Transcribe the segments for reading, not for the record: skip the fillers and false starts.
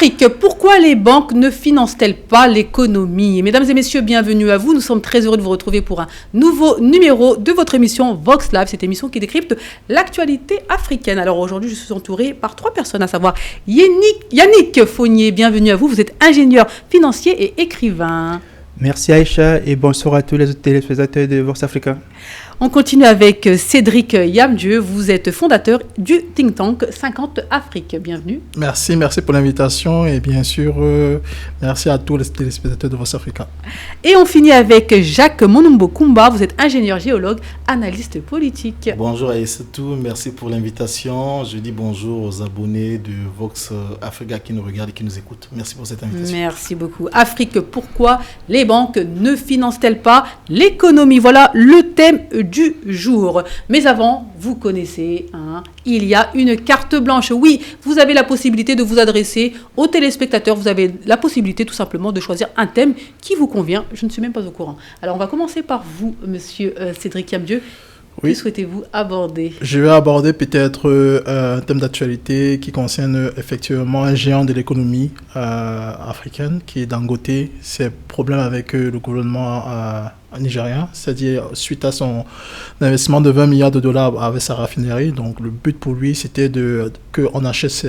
Afrique, pourquoi les banques ne financent-elles pas l'économie? Mesdames et messieurs, bienvenue à vous. Nous sommes très heureux de vous retrouver pour un nouveau numéro de votre émission Vox Live, cette émission qui décrypte l'actualité africaine. Alors aujourd'hui, je suis entourée par 3 personnes, à savoir Yannick Fournier, bienvenue à vous. Vous êtes ingénieur financier et écrivain. Merci Aïcha et bonsoir à tous les téléspectateurs de Vox Africa. On continue avec Cédric Yamdieu. Vous êtes fondateur du think tank 50 Afrique. Bienvenue. Merci pour l'invitation et bien sûr, merci à tous les téléspectateurs de Vox Africa. Et on finit avec Jacques Monumbo Kumba. Vous êtes ingénieur géologue, analyste politique. Bonjour Aïssatou, merci pour l'invitation. Je dis bonjour aux abonnés de Vox Africa qui nous regardent et qui nous écoutent. Merci pour cette invitation. Merci beaucoup. Afrique, pourquoi les banques ne financent-elles pas l'économie? Voilà le thème du jour. Mais avant, vous connaissez, il y a une carte blanche. Oui, vous avez la possibilité de vous adresser aux téléspectateurs. Vous avez la possibilité tout simplement de choisir un thème qui vous convient. Je ne suis même pas au courant. Alors, on va commencer par vous, monsieur Cédric Yamdieu. Oui. Que souhaitez-vous aborder? Je vais aborder peut-être un thème d'actualité qui concerne effectivement un géant de l'économie africaine qui est Dangote. Ses problèmes avec le gouvernement nigérien, c'est-à-dire suite à son investissement de 20 milliards de dollars avec sa raffinerie. Donc le but pour lui, c'était qu'on achète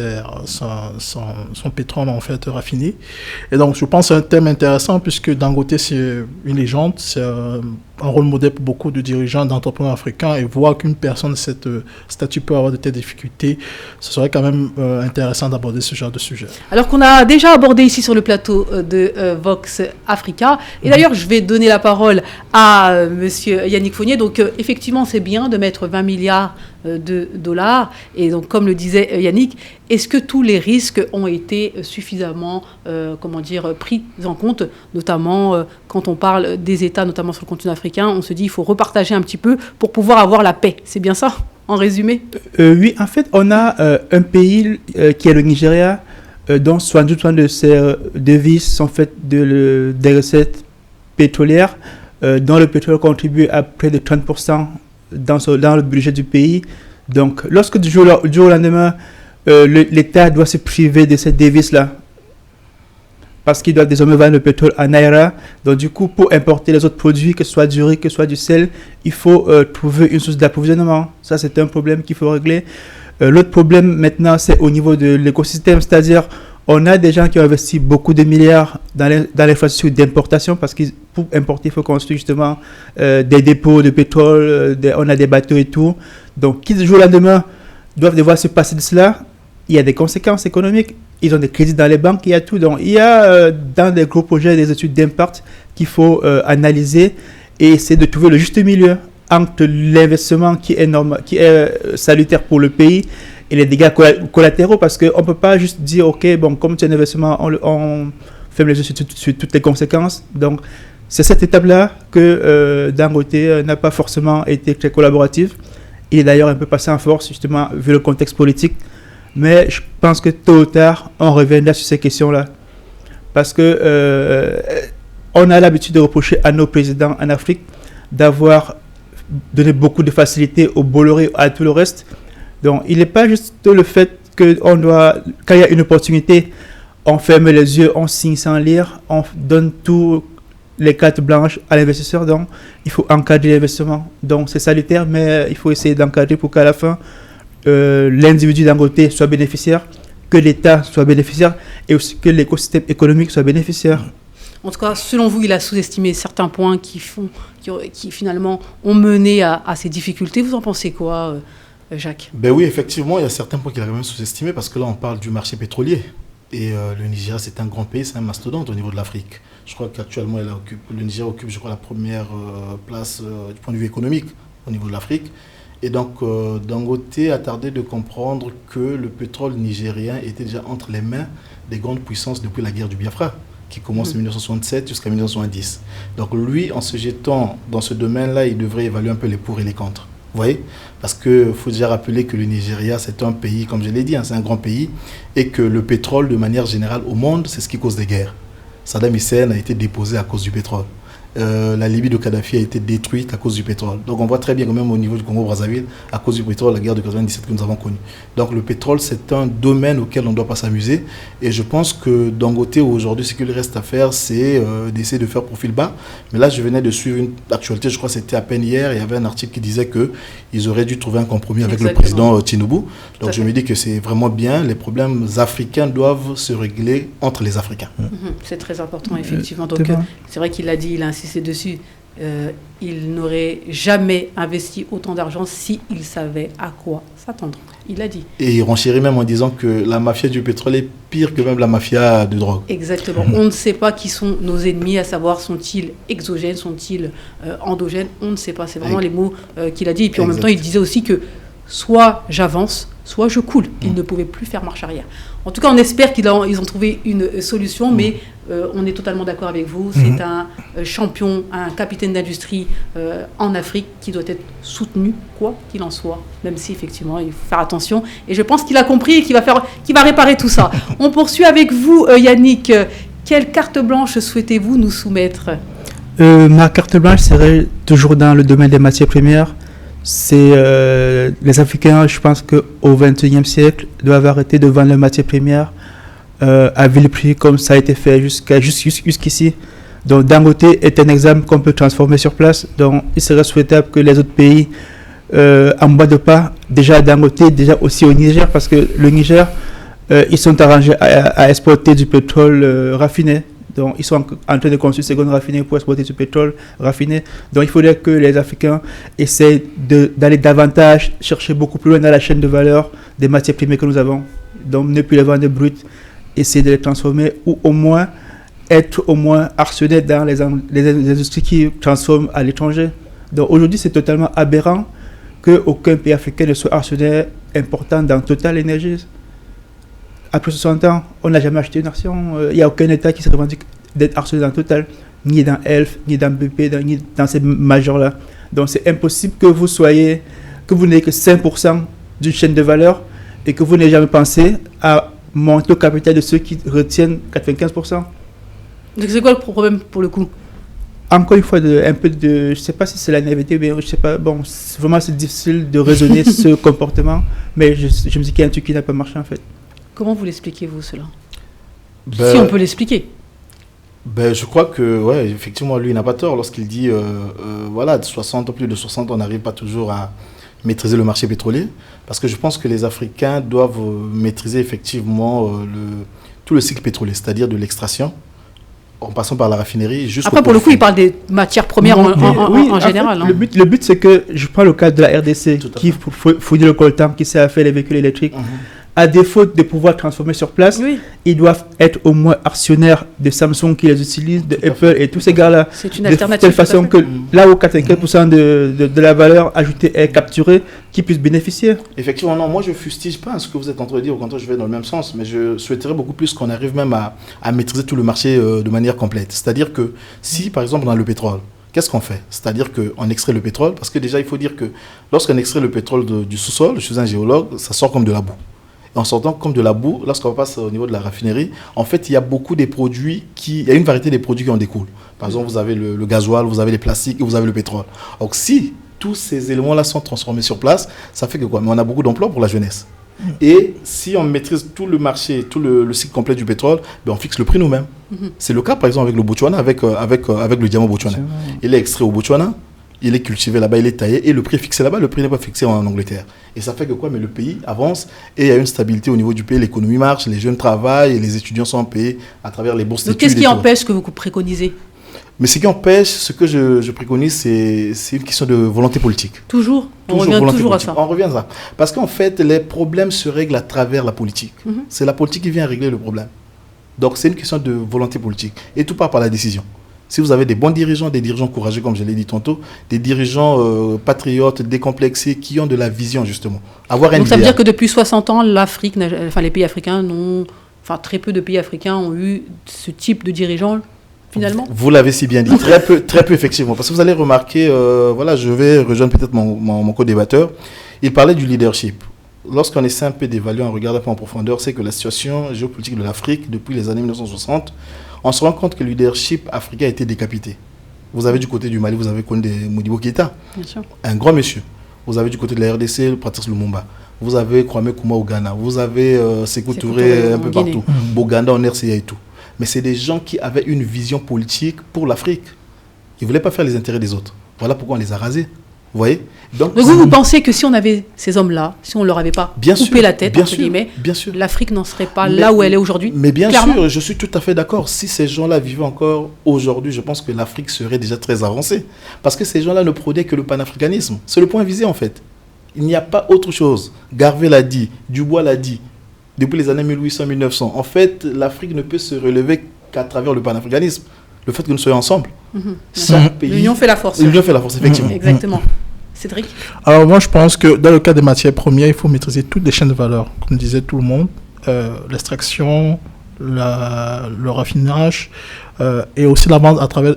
son pétrole en fait raffiné. Et donc je pense que c'est un thème intéressant puisque Dangote, c'est une légende, c'est un rôle modèle pour beaucoup de dirigeants, d'entrepreneurs africains, et voir qu'une personne de cette statut peut avoir de telles difficultés, ce serait quand même intéressant d'aborder ce genre de sujet. Alors qu'on a déjà abordé ici sur le plateau de Vox Africa, et d'ailleurs je vais donner la parole à monsieur Yannick Fournier. Donc effectivement c'est bien de mettre 20 milliards de dollars, et donc comme le disait Yannick, est-ce que tous les risques ont été suffisamment pris en compte, notamment quand on parle des États, notamment sur le continent africain, on se dit il faut repartager un petit peu pour pouvoir avoir la paix, c'est bien ça en résumé? Oui, en fait on a un pays qui est le Nigeria, dont 70% de ses devises sont faites des recettes pétrolières, dont le pétrole contribue à près de 30% dans le budget du pays. Donc, lorsque du jour au lendemain, l'État doit se priver de cette devise-là, parce qu'il doit désormais vendre le pétrole en naira, donc du coup, pour importer les autres produits, que ce soit du riz, que ce soit du sel, il faut trouver une source d'approvisionnement. Ça, c'est un problème qu'il faut régler. L'autre problème, maintenant, c'est au niveau de l'écosystème, c'est-à-dire on a des gens qui ont investi beaucoup de milliards dans l'infrastructure d'importation parce que pour importer, il faut construire justement des dépôts de pétrole, on a des bateaux et tout. Donc, qui du jour au lendemain doivent devoir se passer de cela, il y a des conséquences économiques. Ils ont des crédits dans les banques, il y a tout. Donc, il y a dans des gros projets des études d'impact qu'il faut analyser et essayer de trouver le juste milieu entre l'investissement qui est salutaire pour le pays et les dégâts collatéraux, parce qu'on ne peut pas juste dire, ok, bon, comme c'est un investissement, on ferme les yeux sur toutes les conséquences. Donc, c'est cette étape-là que Dangote n'a pas forcément été très collaboratif. Il est d'ailleurs un peu passé en force, justement, vu le contexte politique. Mais je pense que tôt ou tard, on reviendra sur ces questions-là. Parce que on a l'habitude de reprocher à nos présidents en Afrique d'avoir donné beaucoup de facilité au Bolloré, à tout le reste. Donc, il n'est pas juste le fait qu'on doit, quand il y a une opportunité, on ferme les yeux, on signe sans lire, on donne toutes les cartes blanches à l'investisseur. Donc, il faut encadrer l'investissement. Donc, c'est salutaire, mais il faut essayer d'encadrer pour qu'à la fin, l'individu Dangote soit bénéficiaire, que l'État soit bénéficiaire et aussi que l'écosystème économique soit bénéficiaire. En tout cas, selon vous, il a sous-estimé certains points qui finalement ont mené à ces difficultés. Vous en pensez quoi, Jacques? Ben oui, effectivement, il y a certains points qu'il a quand même sous-estimés parce que là, on parle du marché pétrolier. Et le Nigeria, c'est un grand pays, c'est un mastodonte au niveau de l'Afrique. Je crois qu'actuellement, le Nigeria occupe, je crois, la première place du point de vue économique au niveau de l'Afrique. Et donc, Dangote a tardé de comprendre que le pétrole nigérien était déjà entre les mains des grandes puissances depuis la guerre du Biafra, qui commence en 1967 jusqu'à 1970. Donc lui, en se jetant dans ce domaine-là, il devrait évaluer un peu les pour et les contre. Vous voyez? Parce qu'il faut déjà rappeler que le Nigeria, c'est un pays, comme je l'ai dit, c'est un grand pays, et que le pétrole, de manière générale, au monde, c'est ce qui cause des guerres. Saddam Hussein a été déposé à cause du pétrole. la Libye de Kadhafi a été détruite à cause du pétrole. Donc on voit très bien quand même au niveau du Congo-Brazzaville, à cause du pétrole, la guerre de 97 que nous avons connue. Donc le pétrole, c'est un domaine auquel on ne doit pas s'amuser. Et je pense que Dangote, aujourd'hui, ce qu'il reste à faire, c'est d'essayer de faire profil bas. Mais là, je venais de suivre une actualité, je crois que c'était à peine hier, il y avait un article qui disait qu'ils auraient dû trouver un compromis avec le président Tinubu. Donc je me dis que c'est vraiment bien. Les problèmes africains doivent se régler entre les Africains. C'est très important, effectivement. Donc c'est vrai qu'il l'a dit, il a insisté dessus. Il n'aurait jamais investi autant d'argent s'il savait à quoi s'attendre. Il l'a dit. Et il renchérit même en disant que la mafia du pétrole est pire que même la mafia de drogue. Exactement. On ne sait pas qui sont nos ennemis, à savoir sont-ils exogènes, sont-ils endogènes. On ne sait pas. C'est vraiment les mots qu'il a dit. Et puis en même temps, il disait aussi que soit j'avance, soit je coule. Il ne pouvait plus faire marche arrière. En tout cas, on espère qu'ils ont trouvé une solution, mais on est totalement d'accord avec vous. C'est un champion, un capitaine d'industrie en Afrique qui doit être soutenu, quoi qu'il en soit, même si effectivement, il faut faire attention. Et je pense qu'il a compris et qu'il va réparer tout ça. On poursuit avec vous, Yannick. Quelle carte blanche souhaitez-vous nous soumettre ? Ma carte blanche serait toujours dans le domaine des matières premières. C'est les Africains, je pense qu'au XXIe siècle, doivent arrêter de vendre les matières premières à vil prix comme ça a été fait jusqu'ici. Donc Dangote est un exemple qu'on peut transformer sur place. Donc il serait souhaitable que les autres pays en bois de pas, déjà à Dangote, déjà aussi au Niger, parce que le Niger, ils sont arrangés à exporter du pétrole raffiné. Donc, ils sont en train de construire une seconde raffinerie pour exporter du pétrole raffiné. Donc, il faudrait que les Africains essaient d'aller davantage chercher beaucoup plus loin dans la chaîne de valeur des matières premières que nous avons. Donc, ne plus les vendre brutes, essayer de les transformer ou au moins être harcelés dans les industries qui transforment à l'étranger. Donc, aujourd'hui, c'est totalement aberrant qu'aucun pays africain ne soit harcelé important dans Total Energies. Après 60 ans, on n'a jamais acheté une action. Il n'y a aucun État qui se revendique d'être harcelé dans Total, ni dans Elf, ni dans BP, ni dans ces majors-là. Donc c'est impossible que vous n'ayez que 5% d'une chaîne de valeur et que vous n'ayez jamais pensé à monter au capital de ceux qui retiennent 95%. Donc c'est quoi le problème pour le coup ? Encore une fois, je ne sais pas si c'est la naïveté, mais je ne sais pas. Bon, c'est difficile de raisonner ce comportement, mais je me dis qu'il y a un truc qui n'a pas marché en fait. Comment vous l'expliquez, vous, cela ? Si on peut l'expliquer. Je crois que, effectivement, lui, il n'a pas tort lorsqu'il dit, plus de 60, on n'arrive pas toujours à maîtriser le marché pétrolier. Parce que je pense que les Africains doivent maîtriser effectivement tout le cycle pétrolier, c'est-à-dire de l'extraction, en passant par la raffinerie jusqu'au... Après, pour le coup, il parle des matières premières en général. En fait, le but, c'est que, je prends le cas de la RDC, qui fournit le coltan, qui sait faire les véhicules électriques. À défaut de pouvoir transformer sur place, ils doivent être au moins actionnaires de Samsung qui les utilisent, de Apple et tous ces gars-là. C'est une alternative. De telle façon que là où 95% de la valeur ajoutée est capturée, qu'ils puissent bénéficier. Effectivement, non, moi je fustige pas ce que vous êtes en train de dire, au contraire je vais dans le même sens, mais je souhaiterais beaucoup plus qu'on arrive même à maîtriser tout le marché de manière complète. C'est-à-dire que si par exemple dans le pétrole, qu'est-ce qu'on fait ? C'est-à-dire qu'on extrait le pétrole, parce que déjà il faut dire que lorsqu'on extrait le pétrole du sous-sol, je suis un géologue, ça sort comme de la boue. En sortant comme de la boue, lorsqu'on passe au niveau de la raffinerie, en fait, il y a beaucoup des produits il y a une variété des produits qui en découlent. Par exemple, vous avez le gasoil, vous avez les plastiques et vous avez le pétrole. Donc, si tous ces éléments-là sont transformés sur place, ça fait que quoi ? Mais on a beaucoup d'emplois pour la jeunesse. Et si on maîtrise tout le marché, tout le cycle complet du pétrole, on fixe le prix nous-mêmes. C'est le cas, par exemple, avec le Botswana, avec le diamant Botswana. Il est extrait au Botswana. Il est cultivé là-bas, il est taillé et le prix est fixé là-bas, le prix n'est pas fixé en Angleterre. Et ça fait que quoi ? Mais le pays avance et il y a une stabilité au niveau du pays, l'économie marche, les jeunes travaillent et les étudiants sont payés à travers les bourses d'études. Donc qu'est-ce qui empêche ce que vous préconisez ? Mais ce qui empêche, ce que je préconise, c'est une question de volonté politique. Toujours ? On revient toujours à ça. On revient à ça. Parce qu'en fait, les problèmes se règlent à travers la politique. C'est la politique qui vient régler le problème. Donc c'est une question de volonté politique. Et tout part par la décision. Si vous avez des bons dirigeants, des dirigeants courageux, comme je l'ai dit tantôt, des dirigeants patriotes, décomplexés, qui ont de la vision, justement. Donc ça veut dire que depuis 60 ans, les pays africains très peu de pays africains ont eu ce type de dirigeants, finalement ? Vous l'avez si bien dit, très peu effectivement. Parce que vous allez remarquer, je vais rejoindre peut-être mon co-débatteur, il parlait du leadership. Lorsqu'on essaie un peu d'évaluer, on regarde un peu en profondeur, c'est que la situation géopolitique de l'Afrique, depuis les années 1960, on se rend compte que le leadership africain a été décapité. Vous avez du côté du Mali, vous avez Condé Modibo Keïta, Bien sûr. un grand monsieur. Vous avez du côté de la RDC, le Patrice Lumumba. Vous avez Kwame Nkrumah au Ghana. Vous avez Sékou Touré un peu partout. Boganda en RCA et tout. Mais c'est des gens qui avaient une vision politique pour l'Afrique. Ils ne voulaient pas faire les intérêts des autres. Voilà pourquoi on les a rasés. Vous voyez? Donc vous pensez que si on avait ces hommes-là, si on ne leur avait pas coupé la tête, entre guillemets, l'Afrique n'en serait pas là où elle est aujourd'hui? Mais bien sûr, je suis tout à fait d'accord. Si ces gens-là vivaient encore aujourd'hui, je pense que l'Afrique serait déjà très avancée. Parce que ces gens-là ne prônaient que le panafricanisme. C'est le point visé en fait. Il n'y a pas autre chose. Garvey l'a dit, Dubois l'a dit, depuis les années 1800-1900. En fait, l'Afrique ne peut se relever qu'à travers le panafricanisme. Le fait que nous soyons ensemble. Chaque pays... L'union fait la force. L'union fait la force, effectivement. Exactement. Cédric? Alors moi, je pense que dans le cas des matières premières, il faut maîtriser toutes les chaînes de valeur, comme disait tout le monde. L'extraction, le raffinage et aussi la vente à travers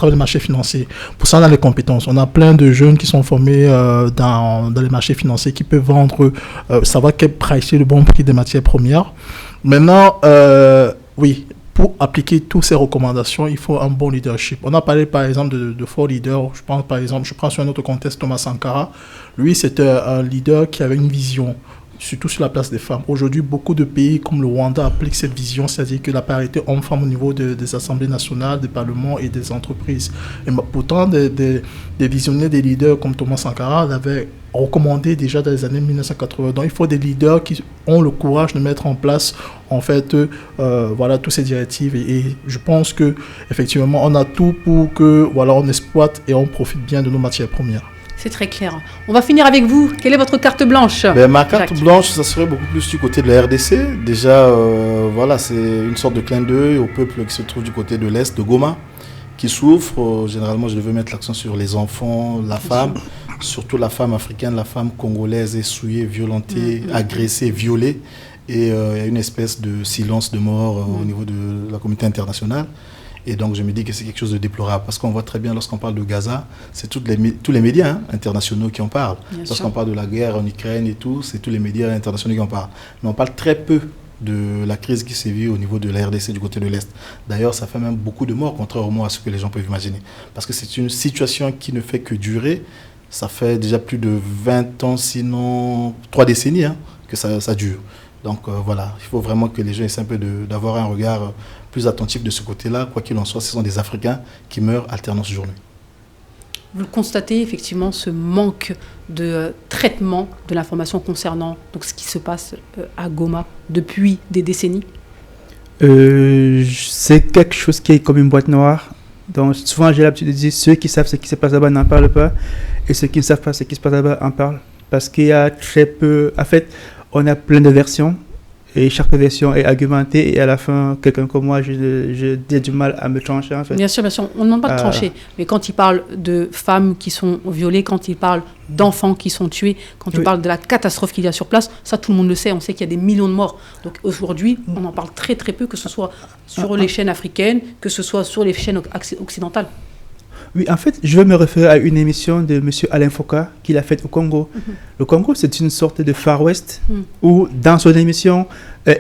les marchés financiers. Pour ça, on a les compétences. On a plein de jeunes qui sont formés dans les marchés financiers qui peuvent vendre, savoir quel price est le bon prix des matières premières. Maintenant, oui, pour appliquer toutes ces recommandations, il faut un bon leadership. On a parlé par exemple de forts leaders. Je prends sur un autre contexte Thomas Sankara. Lui, c'était un leader qui avait une vision, surtout sur la place des femmes. Aujourd'hui, beaucoup de pays comme le Rwanda appliquent cette vision, c'est-à-dire que la parité homme-femme au niveau des assemblées nationales, des parlements et des entreprises. Et pourtant, des visionnaires, des leaders comme Thomas Sankara l'avaient recommandé déjà dans les années 1980. Donc, il faut des leaders qui ont le courage de mettre en place, en fait, voilà, toutes ces directives. Et je pense que effectivement, on a tout pour que, voilà, on exploite et on profite bien de nos matières premières. C'est très clair. On va finir avec vous. Quelle est votre carte blanche? Ma carte blanche, ça serait beaucoup plus du côté de la RDC. Déjà, voilà, c'est une sorte de clin d'œil au peuple qui se trouve du côté de l'Est, de Goma, qui souffre. Généralement, je veux mettre l'accent sur les enfants, la femme, surtout la femme africaine, la femme congolaise est souillée, violentée, agressée, violée. Et il y a une espèce de silence de mort au niveau de la communauté internationale. Et donc, je me dis que c'est quelque chose de déplorable. Parce qu'on voit très bien, lorsqu'on parle de Gaza, c'est tous les médias internationaux qui en parlent. Lorsqu'on parle de la guerre en Ukraine et tout, c'est tous les médias internationaux qui en parlent. Mais on parle très peu de la crise qui sévit au niveau de la RDC du côté de l'Est. D'ailleurs, ça fait même beaucoup de morts, contrairement à ce que les gens peuvent imaginer. Parce que c'est une situation qui ne fait que durer. Ça fait déjà plus de 20 ans, sinon 3 décennies, que ça dure. Donc voilà, il faut vraiment que les gens essaient un peu d'avoir un regard plus attentif de ce côté-là. Quoi qu'il en soit, ce sont des Africains qui meurent alternance journée. Vous constatez effectivement ce manque de traitement de l'information concernant donc, ce qui se passe à Goma depuis des décennies? C'est quelque chose qui est comme une boîte noire. Donc souvent j'ai l'habitude de dire ceux qui savent ce qui se passe là-bas n'en parlent pas et ceux qui ne savent pas ce qui se passe là-bas en parlent. Parce qu'il y a très peu... En fait, on a plein de versions et chaque version est argumentée et à la fin, quelqu'un comme moi, j'ai du mal à me trancher en fait. Bien sûr, on ne demande pas de trancher, mais quand il parle de femmes qui sont violées, quand il parle d'enfants qui sont tués, quand il parle de la catastrophe qu'il y a sur place, ça tout le monde le sait, on sait qu'il y a des millions de morts. Donc aujourd'hui, on en parle très très peu, que ce soit sur les chaînes africaines, que ce soit sur les chaînes occidentales. Oui, en fait, je veux me référer à une émission de M. Alain Foka qu'il a faite au Congo. Le Congo, c'est une sorte de Far West où, dans son émission,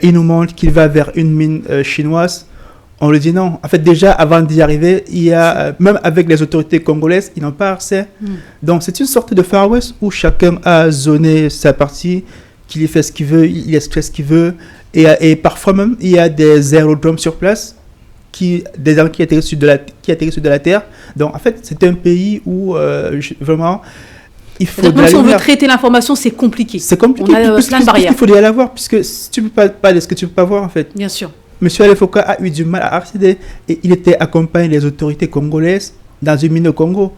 il nous montre qu'il va vers une mine chinoise. On lui dit non. En fait, déjà, avant d'y arriver, il y a, même avec les autorités congolaises, ils n'ont pas accès. Donc, c'est une sorte de Far West où chacun a zoné sa partie, qu'il y fait ce qu'il veut, il extrait ce qu'il veut. Et parfois même, il y a des aérodromes sur place. Des gens qui atterrissent sur de la terre. Donc, en fait, c'est un pays où vraiment, il faut de la si on lumière. veut traiter l'information, c'est compliqué. C'est compliqué. On a plein de barrières. Il faut aller la voir, puisque si tu ne peux pas parler de ce que tu ne peux pas voir, en fait. Bien sûr. Monsieur Alain Foka a eu du mal à accéder et il était accompagné des autorités congolaises dans une mine au Congo.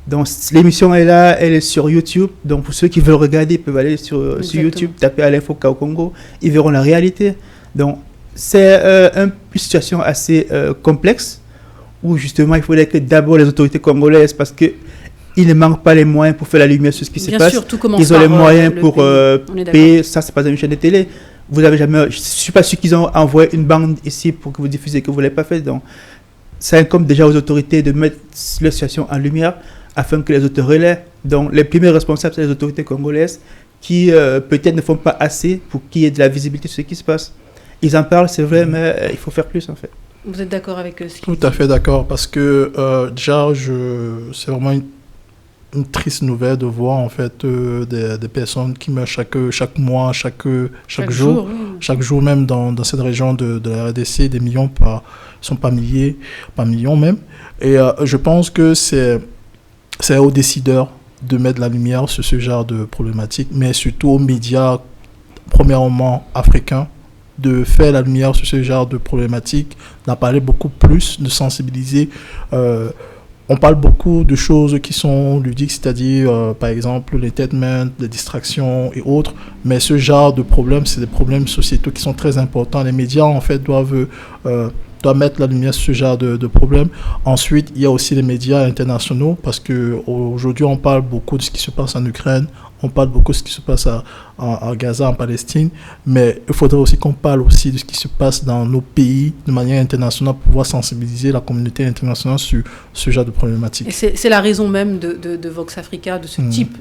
Donc, l'émission est là, elle est sur YouTube. Donc, pour ceux qui veulent regarder, ils peuvent aller sur YouTube, taper Alain Foka au Congo. Ils verront la réalité. Donc, c'est une situation assez complexe où justement il faudrait que d'abord les autorités congolaises, parce qu'ils ne manquent pas les moyens pour faire la lumière sur ce qui se passe. Sûr, tout commence ils ont les moyens pour payer, ça c'est pas une chaîne de télé. Vous avez jamais, je ne suis pas sûr qu'ils ont envoyé une bande ici pour que vous diffusez, que vous ne l'avez pas fait. Donc ça incombe déjà aux autorités de mettre la situation en lumière afin que les autres relaient. Donc les premiers responsables, c'est les autorités congolaises qui peut-être ne font pas assez pour qu'il y ait de la visibilité sur ce qui se passe. Ils en parlent, c'est vrai, mais il faut faire plus en fait. Vous êtes d'accord avec ce Tout à fait d'accord, parce que déjà, c'est vraiment une triste nouvelle de voir en fait des personnes qui meurent chaque mois, chaque jour, oui. chaque jour même dans cette région de la RDC, des millions, sont pas milliers, pas millions même. Et je pense que c'est aux décideurs de mettre la lumière sur ce genre de problématiques, mais surtout aux médias, premièrement africains, de faire la lumière sur ce genre de problématiques, d'en parler beaucoup plus, de sensibiliser. On parle beaucoup de choses qui sont ludiques, c'est-à-dire, par exemple, l'entertainment, les distractions et autres. Mais ce genre de problèmes, c'est des problèmes sociétaux qui sont très importants. Les médias, en fait, doivent mettre la lumière sur ce genre de problèmes. Ensuite, il y a aussi les médias internationaux, parce qu'aujourd'hui, on parle beaucoup de ce qui se passe en Ukraine. On parle beaucoup de ce qui se passe à Gaza, en Palestine, mais il faudrait aussi qu'on parle aussi de ce qui se passe dans nos pays de manière internationale pour pouvoir sensibiliser la communauté internationale sur ce genre de problématiques. Et c'est la raison même de Vox Africa, de ce type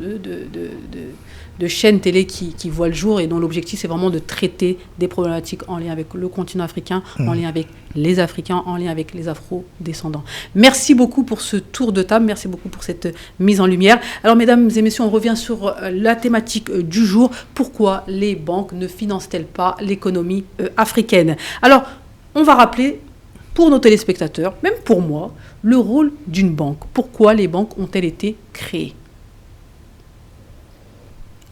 de chaîne télé qui voit le jour et dont l'objectif, c'est vraiment de traiter des problématiques en lien avec le continent africain, en lien avec les Africains, en lien avec les Afro-descendants. Merci beaucoup pour ce tour de table, merci beaucoup pour cette mise en lumière. Alors, mesdames et messieurs, on revient sur la thématique du jour. Pourquoi les banques ne financent-elles pas l'économie africaine? Alors, on va rappeler pour nos téléspectateurs, même pour moi, le rôle d'une banque. Pourquoi les banques ont-elles été créées?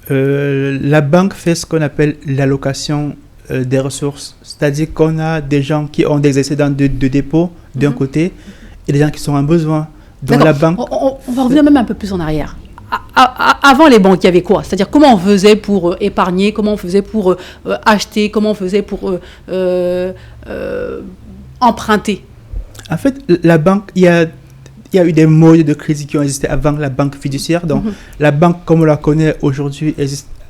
La banque fait ce qu'on appelle l'allocation des ressources. C'est-à-dire qu'on a des gens qui ont des excédents de dépôt d'un côté et des gens qui sont en besoin. Dans la banque, on va revenir même un peu plus en arrière. Avant les banques, il y avait quoi? C'est-à-dire comment on faisait pour épargner, comment on faisait pour acheter, comment on faisait pour emprunter? En fait, la banque, il y a eu des modes de crédit qui ont existé avant la banque fiduciaire. Donc, la banque, comme on la connaît aujourd'hui,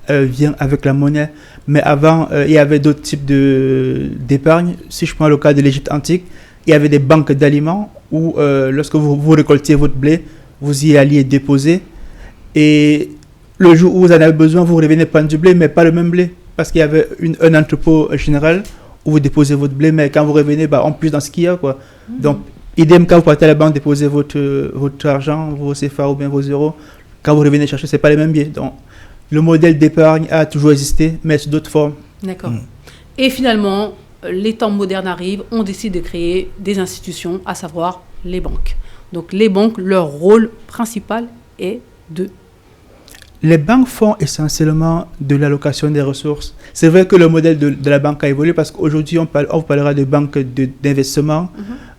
vient avec la monnaie. Mais avant, il y avait d'autres types d'épargne. Si je prends le cas de l'Égypte antique, il y avait des banques d'aliments où, lorsque vous récoltiez votre blé, vous y alliez déposer. Et le jour où vous en avez besoin, vous revenez prendre du blé, mais pas le même blé. Parce qu'il y avait un entrepôt général où vous déposez votre blé, mais quand vous revenez, en plus dans ce qu'il y a, quoi. Donc, idem, quand vous partez à la banque déposer votre argent, vos CFA ou bien vos euros, quand vous revenez chercher, ce n'est pas les mêmes billets. Donc, le modèle d'épargne a toujours existé, mais sous d'autres formes. D'accord. Et finalement, les temps modernes arrivent, on décide de créer des institutions, à savoir les banques. Donc, les banques, leur rôle principal est de... Les banques font essentiellement de l'allocation des ressources. C'est vrai que le modèle de la banque a évolué parce qu'aujourd'hui, on vous parlera de banques d'investissement,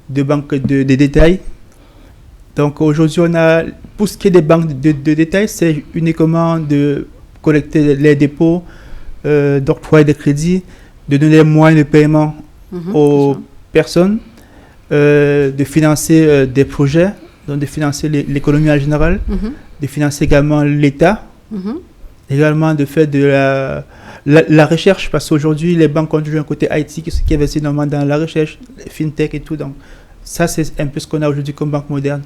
de banques de détail. Donc aujourd'hui, pour ce qui est des banques de détail, c'est uniquement de collecter les dépôts, d'octroyer des crédits, de donner les moyens de paiement aux personnes, de financer des projets, donc de financer l'économie en général, de financer également l'État, également de faire de la recherche, parce qu'aujourd'hui, les banques ont toujours un côté IT qui investit énormément dans la recherche, les fintech et tout. Donc, ça, c'est un peu ce qu'on a aujourd'hui comme banque moderne.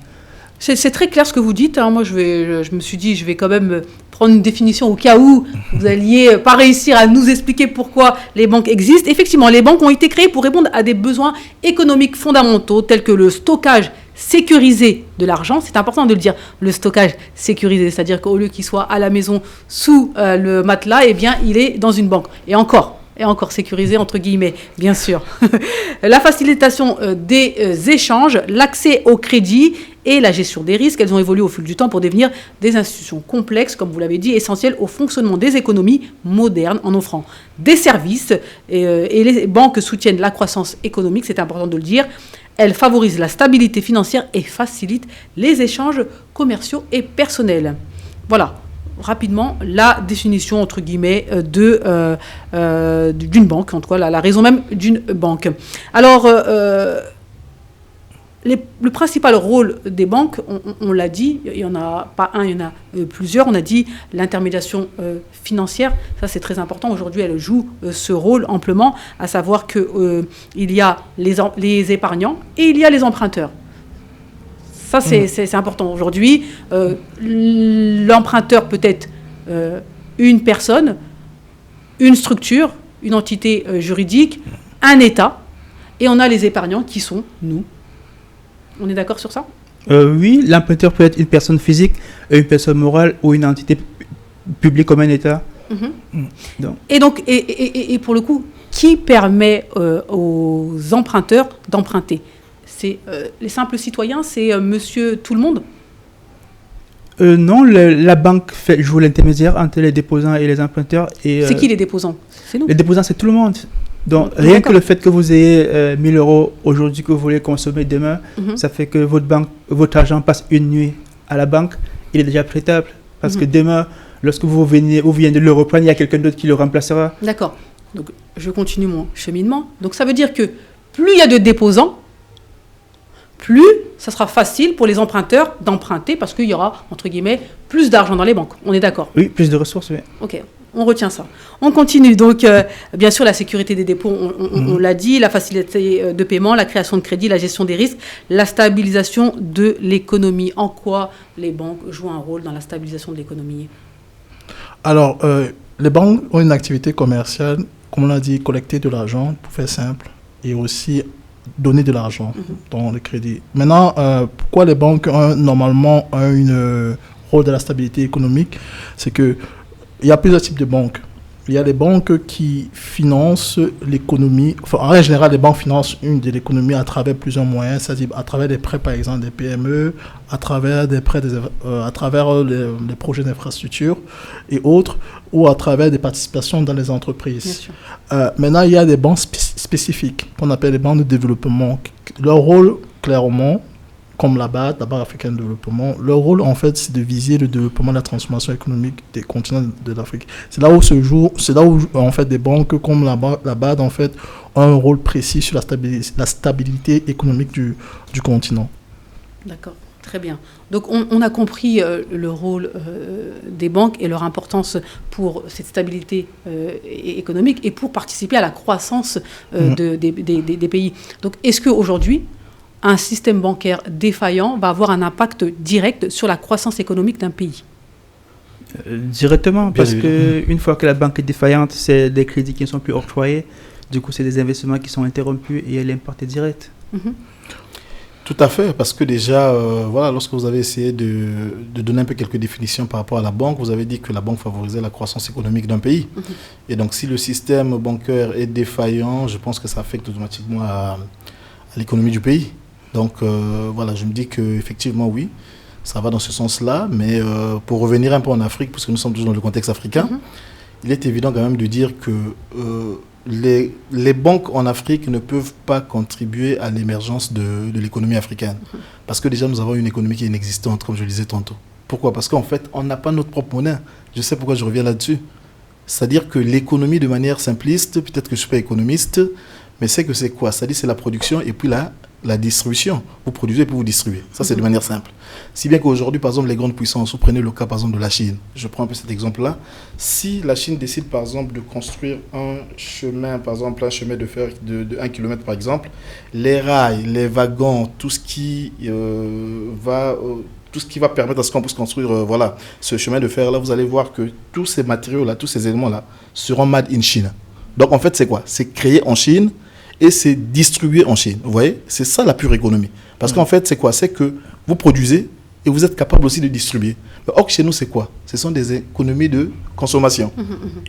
C'est très clair ce que vous dites. Moi, je me suis dit, je vais quand même prendre une définition au cas où vous alliez pas réussir à nous expliquer pourquoi les banques existent. Effectivement, les banques ont été créées pour répondre à des besoins économiques fondamentaux tels que le stockage sécurisé de l'argent. C'est important de le dire, le stockage sécurisé, c'est-à-dire qu'au lieu qu'il soit à la maison sous le matelas, eh bien, il est dans une banque. Et encore sécurisé, entre guillemets, bien sûr. La facilitation des échanges, l'accès au crédit et la gestion des risques, elles ont évolué au fil du temps pour devenir des institutions complexes, comme vous l'avez dit, essentielles au fonctionnement des économies modernes en offrant des services. Et les banques soutiennent la croissance économique, c'est important de le dire. Elles favorisent la stabilité financière et facilitent les échanges commerciaux et personnels. Voilà. Rapidement, la définition, entre guillemets, d'une banque, en tout cas, la raison même d'une banque. Alors, le principal rôle des banques, on l'a dit, il n'y en a pas un, il y en a plusieurs. On a dit l'intermédiation financière, ça c'est très important. Aujourd'hui, elle joue ce rôle amplement, à savoir qu'il y a les épargnants et il y a les emprunteurs. Ça, c'est important. Aujourd'hui, l'emprunteur peut être une personne, une structure, une entité juridique, un État. Et on a les épargnants qui sont nous. On est d'accord sur ça ? Oui, l'emprunteur peut être une personne physique, une personne morale ou une entité publique comme un État. Et pour le coup, qui permet aux emprunteurs d'emprunter ? C'est les simples citoyens, c'est monsieur tout le monde ? Non, la banque joue l'intermédiaire entre les déposants et les emprunteurs. C'est qui les déposants ? C'est nous. Les déposants, c'est tout le monde. Donc, rien que le fait que vous ayez 1 000 euros aujourd'hui que vous voulez consommer demain, ça fait que votre argent passe une nuit à la banque, il est déjà prêtable. Parce que demain, lorsque vous venez de le reprendre, il y a quelqu'un d'autre qui le remplacera. D'accord. Donc, je continue mon cheminement. Donc, ça veut dire que plus il y a de déposants, plus ça sera facile pour les emprunteurs d'emprunter parce qu'il y aura, entre guillemets, plus d'argent dans les banques. On est d'accord ? Oui, plus de ressources, oui. Ok, on retient ça. On continue. Donc, bien sûr, la sécurité des dépôts, on l'a dit, la facilité de paiement, la création de crédit, la gestion des risques, la stabilisation de l'économie. En quoi les banques jouent un rôle dans la stabilisation de l'économie ? Alors, les banques ont une activité commerciale, comme on l'a dit, collecter de l'argent, pour faire simple, et aussi donner de l'argent dans le crédit. Maintenant, pourquoi les banques normalement ont un rôle de la stabilité économique ? C'est qu'il y a plusieurs types de banques. Il y a les banques qui financent l'économie. Enfin, en général, les banques financent de l'économie à travers plusieurs moyens, c'est-à-dire à travers des prêts, par exemple, des PME, à travers des prêts, à travers les projets d'infrastructure et autres, ou à travers des participations dans les entreprises. Maintenant, il y a des banques spécifiques qu'on appelle les banques de développement. Leur rôle, clairement, comme la Banque africaine de développement, leur rôle, en fait, c'est de viser le développement de la transformation économique des continents de l'Afrique. C'est là où en fait, des banques comme la BAD, en fait, ont un rôle précis sur la stabilité économique du continent. D'accord, très bien. Donc, on a compris le rôle des banques et leur importance pour cette stabilité économique et pour participer à la croissance des pays. Donc, est-ce qu'aujourd'hui, un système bancaire défaillant va avoir un impact direct sur la croissance économique d'un pays ? Directement, parce qu'une fois que la banque est défaillante, c'est des crédits qui ne sont plus octroyés. Du coup, c'est des investissements qui sont interrompus et l'impact est direct. Tout à fait, parce que déjà, lorsque vous avez essayé de donner un peu quelques définitions par rapport à la banque, vous avez dit que la banque favorisait la croissance économique d'un pays. Et donc, si le système bancaire est défaillant, je pense que ça affecte automatiquement à l'économie du pays. Donc, je me dis qu'effectivement, oui, ça va dans ce sens-là. Mais pour revenir un peu en Afrique, puisque nous sommes toujours dans le contexte africain, il est évident quand même de dire que les banques en Afrique ne peuvent pas contribuer à l'émergence de l'économie africaine. Parce que déjà, nous avons une économie qui est inexistante, comme je le disais tantôt. Pourquoi ? Parce qu'en fait, on n'a pas notre propre monnaie. Je sais pourquoi je reviens là-dessus. C'est-à-dire que l'économie, de manière simpliste, peut-être que je ne suis pas économiste, mais c'est que c'est quoi ? C'est-à-dire c'est la production et puis la distribution. Vous produisez et puis vous distribuez. Ça, c'est de manière simple. Si bien qu'aujourd'hui, par exemple, les grandes puissances, vous prenez le cas, par exemple, de la Chine. Je prends un peu cet exemple-là. Si la Chine décide, par exemple, de construire un chemin, par exemple, un chemin de fer de 1 km, par exemple, les rails, les wagons, tout ce qui va permettre à ce qu'on puisse construire ce chemin de fer-là, vous allez voir que tous ces matériaux-là, tous ces éléments-là seront made in Chine. Donc, en fait, c'est quoi ? C'est créé en Chine et c'est distribué en Chine. Vous voyez ? C'est ça la pure économie. Parce qu'en fait, c'est quoi ? C'est que vous produisez et vous êtes capable aussi de distribuer. Or, chez nous, c'est quoi ? Ce sont des économies de consommation.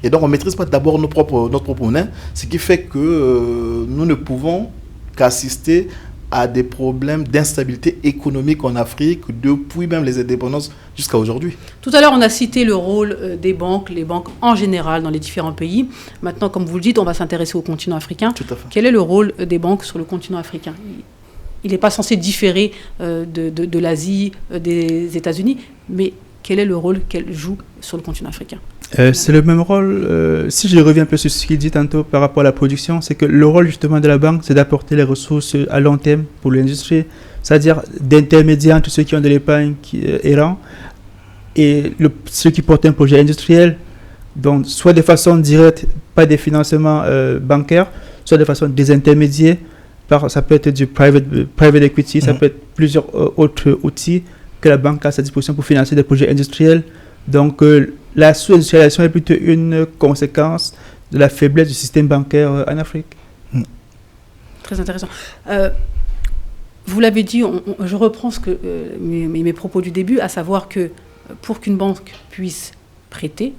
Et donc, on ne maîtrise pas d'abord notre propre monnaie, ce qui fait que nous ne pouvons qu'assister à des problèmes d'instabilité économique en Afrique depuis même les indépendances jusqu'à aujourd'hui. Tout à l'heure, on a cité le rôle des banques, les banques en général dans les différents pays. Maintenant, comme vous le dites, on va s'intéresser au continent africain. Tout à fait. Quel est le rôle des banques sur le continent africain ? Il n'est pas censé différer de l'Asie, des États-Unis, mais quel est le rôle qu'elles jouent sur le continent africain ? C'est le même rôle. Si je reviens un peu sur ce qu'il dit tantôt par rapport à la production, c'est que le rôle justement de la banque, c'est d'apporter les ressources à long terme pour l'industrie, c'est-à-dire d'intermédiaire entre ceux qui ont de l'épargne errant et ceux qui portent un projet industriel, donc soit de façon directe, pas des financements bancaires, soit de façon désintermédiaire, ça peut être du private equity, ça peut être plusieurs autres outils que la banque a à sa disposition pour financer des projets industriels. Donc, la sous-industrialisation est plutôt une conséquence de la faiblesse du système bancaire en Afrique. Très intéressant. Vous l'avez dit, je reprends mes propos du début, à savoir que pour qu'une banque puisse prêter,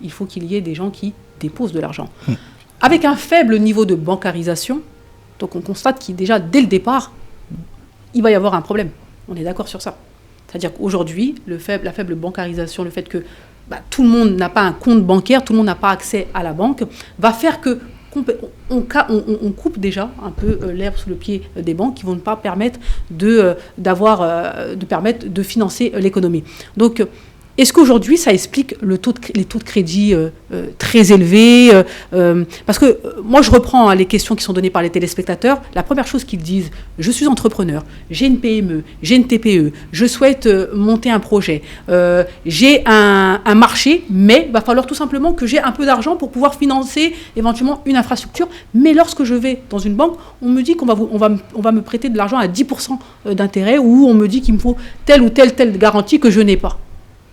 il faut qu'il y ait des gens qui déposent de l'argent. Avec un faible niveau de bancarisation, donc on constate qu'il déjà, dès le départ, il va y avoir un problème. On est d'accord sur ça. C'est-à-dire qu'aujourd'hui, la faible bancarisation, le fait que tout le monde n'a pas un compte bancaire, tout le monde n'a pas accès à la banque, va faire que on coupe déjà un peu l'herbe sous le pied des banques qui ne vont pas permettre de financer l'économie. Donc, est-ce qu'aujourd'hui, ça explique les taux de crédit très élevés parce que moi, je reprends les questions qui sont données par les téléspectateurs. La première chose qu'ils disent, je suis entrepreneur, j'ai une PME, j'ai une TPE, je souhaite monter un projet, j'ai un marché, mais il va falloir tout simplement que j'ai un peu d'argent pour pouvoir financer éventuellement une infrastructure. Mais lorsque je vais dans une banque, on me dit qu'on va me prêter de l'argent à 10% d'intérêt, ou on me dit qu'il me faut telle ou telle garantie que je n'ai pas.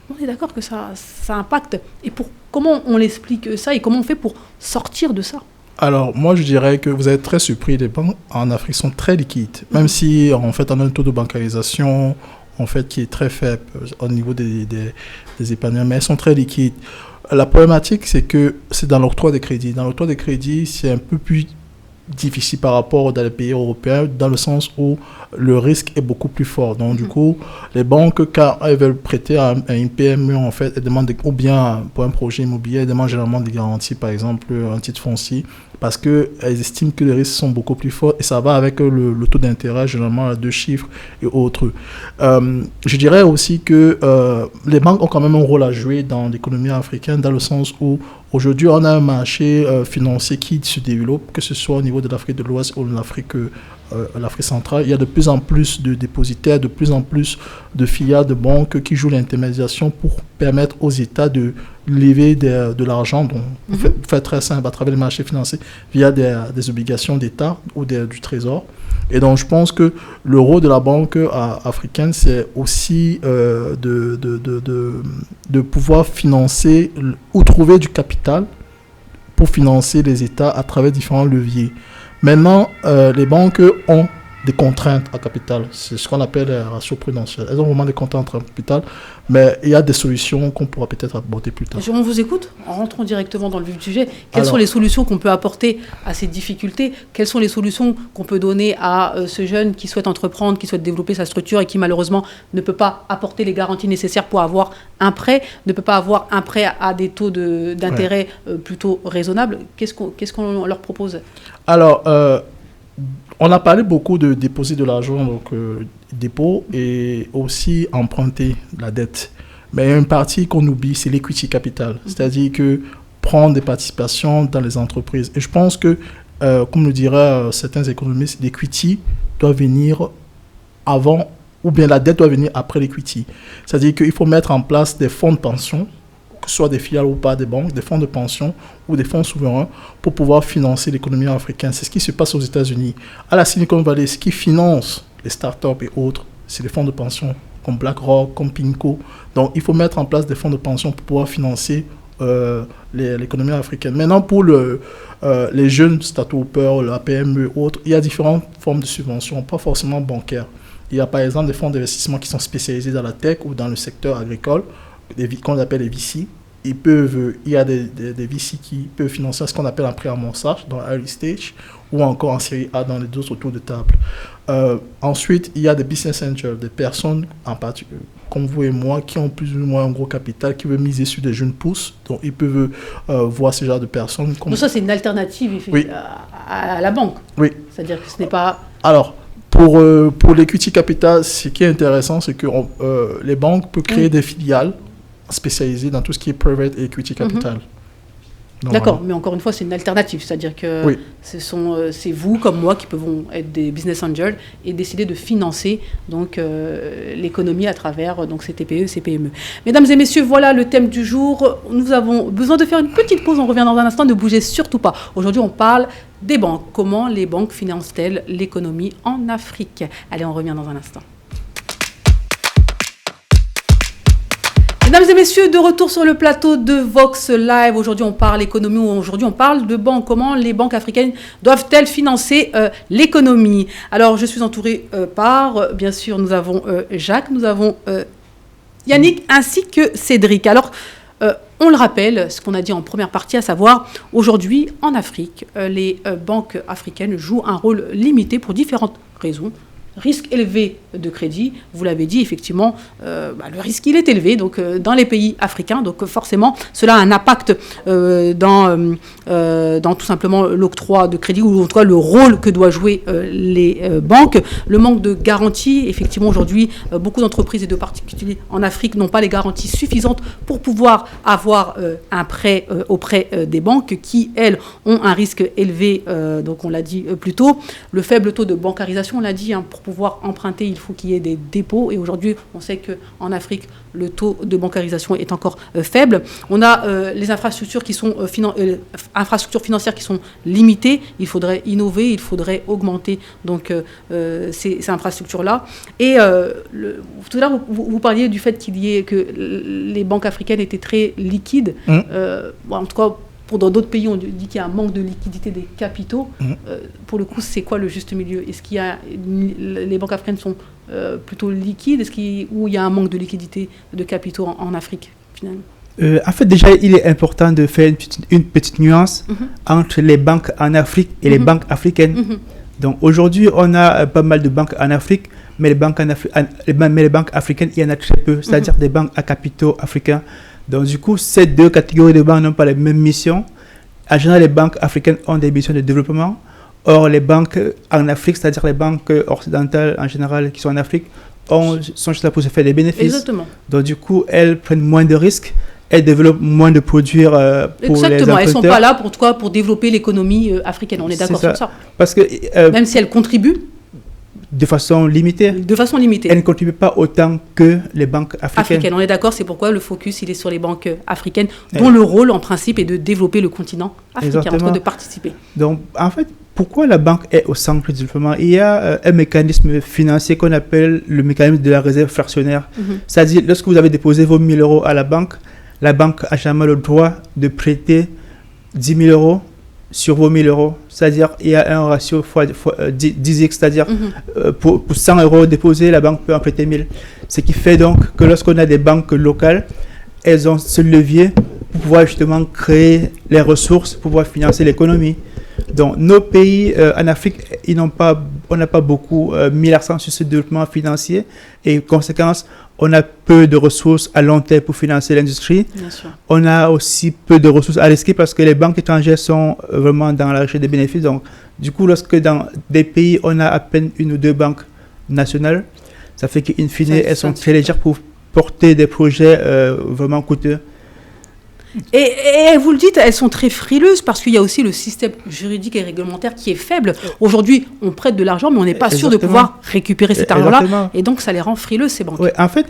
On est d'accord que ça impacte. Et comment on l'explique ça et comment on fait pour sortir de ça? Alors, moi, je dirais que vous êtes très surpris. Les banques en Afrique sont très liquides. Même si, en fait, on a un taux de bancarisation en fait, qui est très faible au niveau des épargnants, mais elles sont très liquides. La problématique, c'est que c'est dans l'octroi des crédits. Dans l'octroi des crédits, c'est un peu plus difficile par rapport dans les pays européens, dans le sens où le risque est beaucoup plus fort. Donc, du coup, les banques, quand elles veulent prêter à une PME, en fait, elles demandent, ou bien pour un projet immobilier, elles demandent généralement des garanties, par exemple, un titre foncier, parce qu'elles estiment que les risques sont beaucoup plus forts et ça va avec le taux d'intérêt, généralement à 2 chiffres et autres. Je dirais aussi que les banques ont quand même un rôle à jouer dans l'économie africaine, dans le sens où aujourd'hui, on a un marché financier qui se développe, que ce soit au niveau de l'Afrique de l'Ouest ou de l'Afrique centrale. Il y a de plus en plus de dépositaires, de plus en plus de filiales de banques qui jouent l'intermédiation pour permettre aux États de lever de l'argent, donc fait très simple, à travers les marchés financiers, via des obligations d'État ou du Trésor. Et donc, je pense que le rôle de la banque africaine, c'est aussi de pouvoir financer ou trouver du capital pour financer les États à travers différents leviers. Maintenant, les banques ont des contraintes à capital. C'est ce qu'on appelle les ratios prudentiels. Elles ont vraiment des contraintes à capital, mais il y a des solutions qu'on pourra peut-être aborder plus tard. On vous écoute. Rentrons directement dans le vif du sujet. Quelles sont les solutions qu'on peut apporter à ces difficultés? Quelles sont les solutions qu'on peut donner à ce jeune qui souhaite entreprendre, qui souhaite développer sa structure et qui malheureusement ne peut pas apporter les garanties nécessaires pour avoir un prêt, ne peut pas avoir un prêt à des taux d'intérêt plutôt raisonnables? Qu'est-ce qu'on leur propose? Alors, on a parlé beaucoup de déposer de l'argent, donc dépôt, et aussi emprunter la dette. Mais il y a une partie qu'on oublie, c'est l'equity capital. C'est-à-dire que prendre des participations dans les entreprises. Et je pense que, comme le diraient certains économistes, l'equity doit venir avant, ou bien la dette doit venir après l'equity. C'est-à-dire qu'il faut mettre en place des fonds de pension, que ce soit des filiales ou pas des banques, des fonds de pension ou des fonds souverains pour pouvoir financer l'économie africaine. C'est ce qui se passe aux États-Unis. À la Silicon Valley, ce qui finance les startups et autres, c'est les fonds de pension comme BlackRock, comme PIMCO. Donc, il faut mettre en place des fonds de pension pour pouvoir financer l'économie africaine. Maintenant, pour les jeunes start-upers, la PME et autres, il y a différentes formes de subventions, pas forcément bancaires. Il y a par exemple des fonds d'investissement qui sont spécialisés dans la tech ou dans le secteur agricole, qu'on appelle les VC. Il y a des VC qui peuvent financer ce qu'on appelle un prêt à amorçage dans early stage ou encore en série A dans les autres autour de table. Ensuite, il y a des business angels, des personnes en particulier comme vous et moi qui ont plus ou moins un gros capital, qui veulent miser sur des jeunes pousses. Donc, ils peuvent voir ce genre de personnes. Donc ça, c'est une alternative à la banque. Oui. C'est-à-dire que ce n'est pas... Alors, pour l'equity capital, ce qui est intéressant, c'est que les banques peuvent créer des filiales spécialisées dans tout ce qui est private equity capital. D'accord, mais encore une fois, c'est une alternative. C'est-à-dire que c'est vous, comme moi, qui pouvons être des business angels et décider de financer donc, l'économie à travers donc, ces TPE, ces PME. Mesdames et messieurs, voilà le thème du jour. Nous avons besoin de faire une petite pause. On revient dans un instant. Ne bougez surtout pas. Aujourd'hui, on parle des banques. Comment les banques financent-elles l'économie en Afrique? Allez, on revient dans un instant. Mesdames et messieurs, de retour sur le plateau de Vox Live. Aujourd'hui, on parle économie, aujourd'hui, on parle de banques. Comment les banques africaines doivent-elles financer l'économie? Alors, je suis entourée par, bien sûr, nous avons Jacques, nous avons Yannick, ainsi que Cédric. Alors, on le rappelle, ce qu'on a dit en première partie, à savoir, aujourd'hui, en Afrique, les banques africaines jouent un rôle limité pour différentes raisons. Risque élevé de crédit, vous l'avez dit, effectivement, le risque, il est élevé dans les pays africains. Donc, forcément, cela a un impact dans tout simplement l'octroi de crédit, ou en tout cas le rôle que doivent jouer les banques. Le manque de garanties, effectivement, aujourd'hui, beaucoup d'entreprises et de particuliers en Afrique n'ont pas les garanties suffisantes pour pouvoir avoir un prêt auprès des banques qui, elles, ont un risque élevé, donc on l'a dit plus tôt. Le faible taux de bancarisation, on l'a dit, pour pouvoir emprunter, il faut qu'il y ait des dépôts. Et aujourd'hui, on sait qu'en Afrique, le taux de bancarisation est encore faible. On a les infrastructures qui sont infrastructures financières qui sont limitées. Il faudrait innover, il faudrait augmenter donc ces infrastructures-là. Et tout à l'heure, vous parliez du fait que les banques africaines étaient très liquides. En tout cas, dans d'autres pays, on dit qu'il y a un manque de liquidité des capitaux. Pour le coup, c'est quoi le juste milieu? Est-ce qu'il y a les banques africaines sont plutôt liquides? Ou il y a un manque de liquidité de capitaux en Afrique, finalement? En fait, déjà, il est important de faire une petite nuance entre les banques en Afrique et les banques africaines. Donc aujourd'hui, on a pas mal de banques en Afrique, mais les banques africaines, il y en a très peu, c'est-à-dire des banques à capitaux africains. Donc, du coup, ces deux catégories de banques n'ont pas les mêmes missions. En général, les banques africaines ont des missions de développement. Or, les banques en Afrique, c'est-à-dire les banques occidentales en général qui sont en Afrique, sont juste là pour se faire des bénéfices. Exactement. Donc, du coup, elles prennent moins de risques. Elles développent moins de produits pour les emprunteurs. Exactement. Elles ne sont pas là pour développer l'économie africaine. On est d'accord sur ça. Parce que, même si elles contribuent, de façon limitée. Elles ne contribuent pas autant que les banques africaines. On est d'accord, c'est pourquoi le focus il est sur les banques africaines, dont le rôle en principe est de développer le continent africain, en tout cas de participer. Donc en fait, pourquoi la banque est au centre du développement? Il y a un mécanisme financier qu'on appelle le mécanisme de la réserve fractionnaire. C'est-à-dire, lorsque vous avez déposé vos 1 000 € à la banque a jamais le droit de prêter 10 000 € sur vos 1 000 €. C'est-à-dire, il y a un ratio 10x, c'est-à-dire pour 100 € déposés, la banque peut en prêter 1000. Ce qui fait donc que lorsqu'on a des banques locales, elles ont ce levier pour pouvoir justement créer les ressources, pour pouvoir financer l'économie. Donc, nos pays en Afrique, on n'a pas beaucoup mis l'accent sur ce développement financier et conséquence, on a peu de ressources à long terme pour financer l'industrie. On a aussi peu de ressources à risquer parce que les banques étrangères sont vraiment dans la recherche des bénéfices. Donc, du coup, lorsque dans des pays, on a à peine 1 ou 2 banques nationales, ça fait qu'in fine, elles sont très légères pour porter des projets vraiment coûteux. Et vous le dites, elles sont très frileuses parce qu'il y a aussi le système juridique et réglementaire qui est faible. Aujourd'hui, on prête de l'argent, mais on n'est pas sûr de pouvoir récupérer cet argent-là. Et donc, ça les rend frileuses, ces banques. Oui, en fait,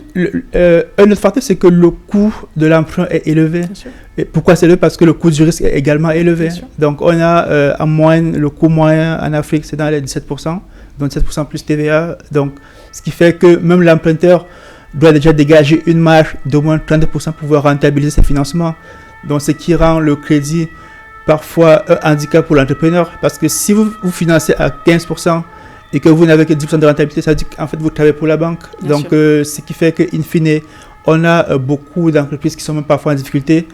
un autre facteur, c'est que le coût de l'emprunt est élevé. Et pourquoi c'est élevé? Parce que le coût du risque est également élevé. Donc, on a en moyenne, le coût moyen en Afrique, c'est dans les 17%, donc 17% plus TVA. Donc, ce qui fait que même l'emprunteur doit déjà dégager une marge d'au moins 30% pour pouvoir rentabiliser ses financements. Donc, ce qui rend le crédit parfois un handicap pour l'entrepreneur. Parce que si vous financez à 15% et que vous n'avez que 10% de rentabilité, ça veut dire qu'en fait, vous travaillez pour la banque. Donc, ce qui fait qu'in fine, on a beaucoup d'entreprises qui sont même parfois en difficulté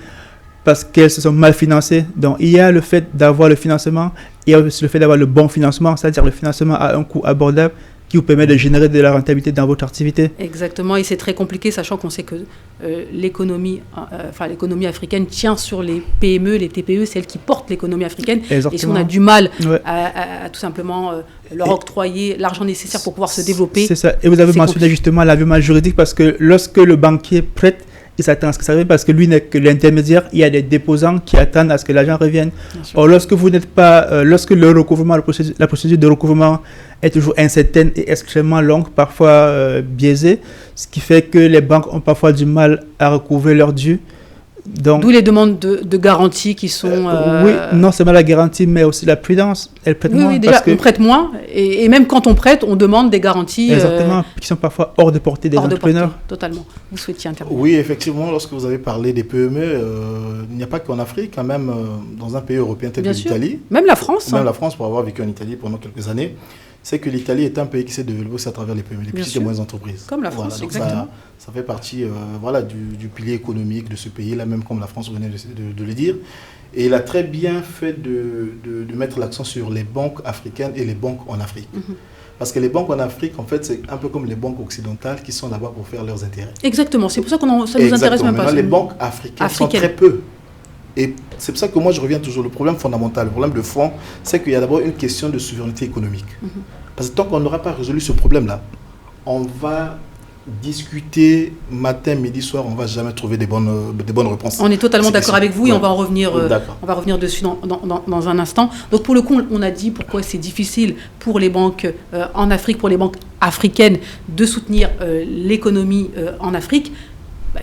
parce qu'elles se sont mal financées. Donc, il y a le fait d'avoir le financement, il y a aussi le fait d'avoir le bon financement, c'est-à-dire le financement à un coût abordable qui vous permet de générer de la rentabilité dans votre activité. Exactement, et c'est très compliqué, sachant qu'on sait que l'économie africaine tient sur les PME, les TPE, c'est elles qui portent l'économie africaine. Exactement. Et si on a du mal à tout simplement leur octroyer l'argent nécessaire pour pouvoir se développer. C'est ça, et vous avez mentionné justement l'environnement juridique, parce que lorsque le banquier prête, il s'attend à ce que ça revienne parce que lui n'est que l'intermédiaire. Il y a des déposants qui attendent à ce que l'argent revienne. Or, lorsque vous n'êtes pas, lorsque le recouvrement, la procédure de recouvrement est toujours incertaine et extrêmement longue, parfois biaisée, ce qui fait que les banques ont parfois du mal à recouvrer leurs dûs. Donc, d'où les demandes de garantie qui sont... oui, non seulement la garantie, mais aussi la prudence. Elle prête moins. Oui, déjà, on prête moins. Et même quand on prête, on demande des garanties... Exactement, qui sont parfois hors de portée des entrepreneurs. Totalement. Vous souhaitiez intervenir. Oui, effectivement, lorsque vous avez parlé des PME, il n'y a pas qu'en Afrique, quand même, dans un pays européen tel que l'Italie. Même la France. Même la France, pour avoir vécu en Italie pendant quelques années, c'est que l'Italie est un pays qui s'est développé aussi à travers les PME, les petites et moyennes entreprises. Comme la France, donc exactement. Ça fait partie du pilier économique de ce pays-là, même comme la France, vous venez de le dire. Et il a très bien fait de mettre l'accent sur les banques africaines et les banques en Afrique. Parce que les banques en Afrique, en fait, c'est un peu comme les banques occidentales qui sont là-bas pour faire leurs intérêts. Exactement, c'est pour ça que ça nous intéresse même pas. Les banques africaines sont très peu. Et c'est pour ça que moi, je reviens toujours. Le problème fondamental, le problème de fond, c'est qu'il y a d'abord une question de souveraineté économique. Parce que tant qu'on n'aura pas résolu ce problème-là, on va discuter matin, midi, soir, on ne va jamais trouver des bonnes réponses. On est totalement d'accord avec vous et on va revenir dessus dans un instant. Donc pour le coup, on a dit pourquoi c'est difficile pour les banques en Afrique, pour les banques africaines de soutenir l'économie en Afrique.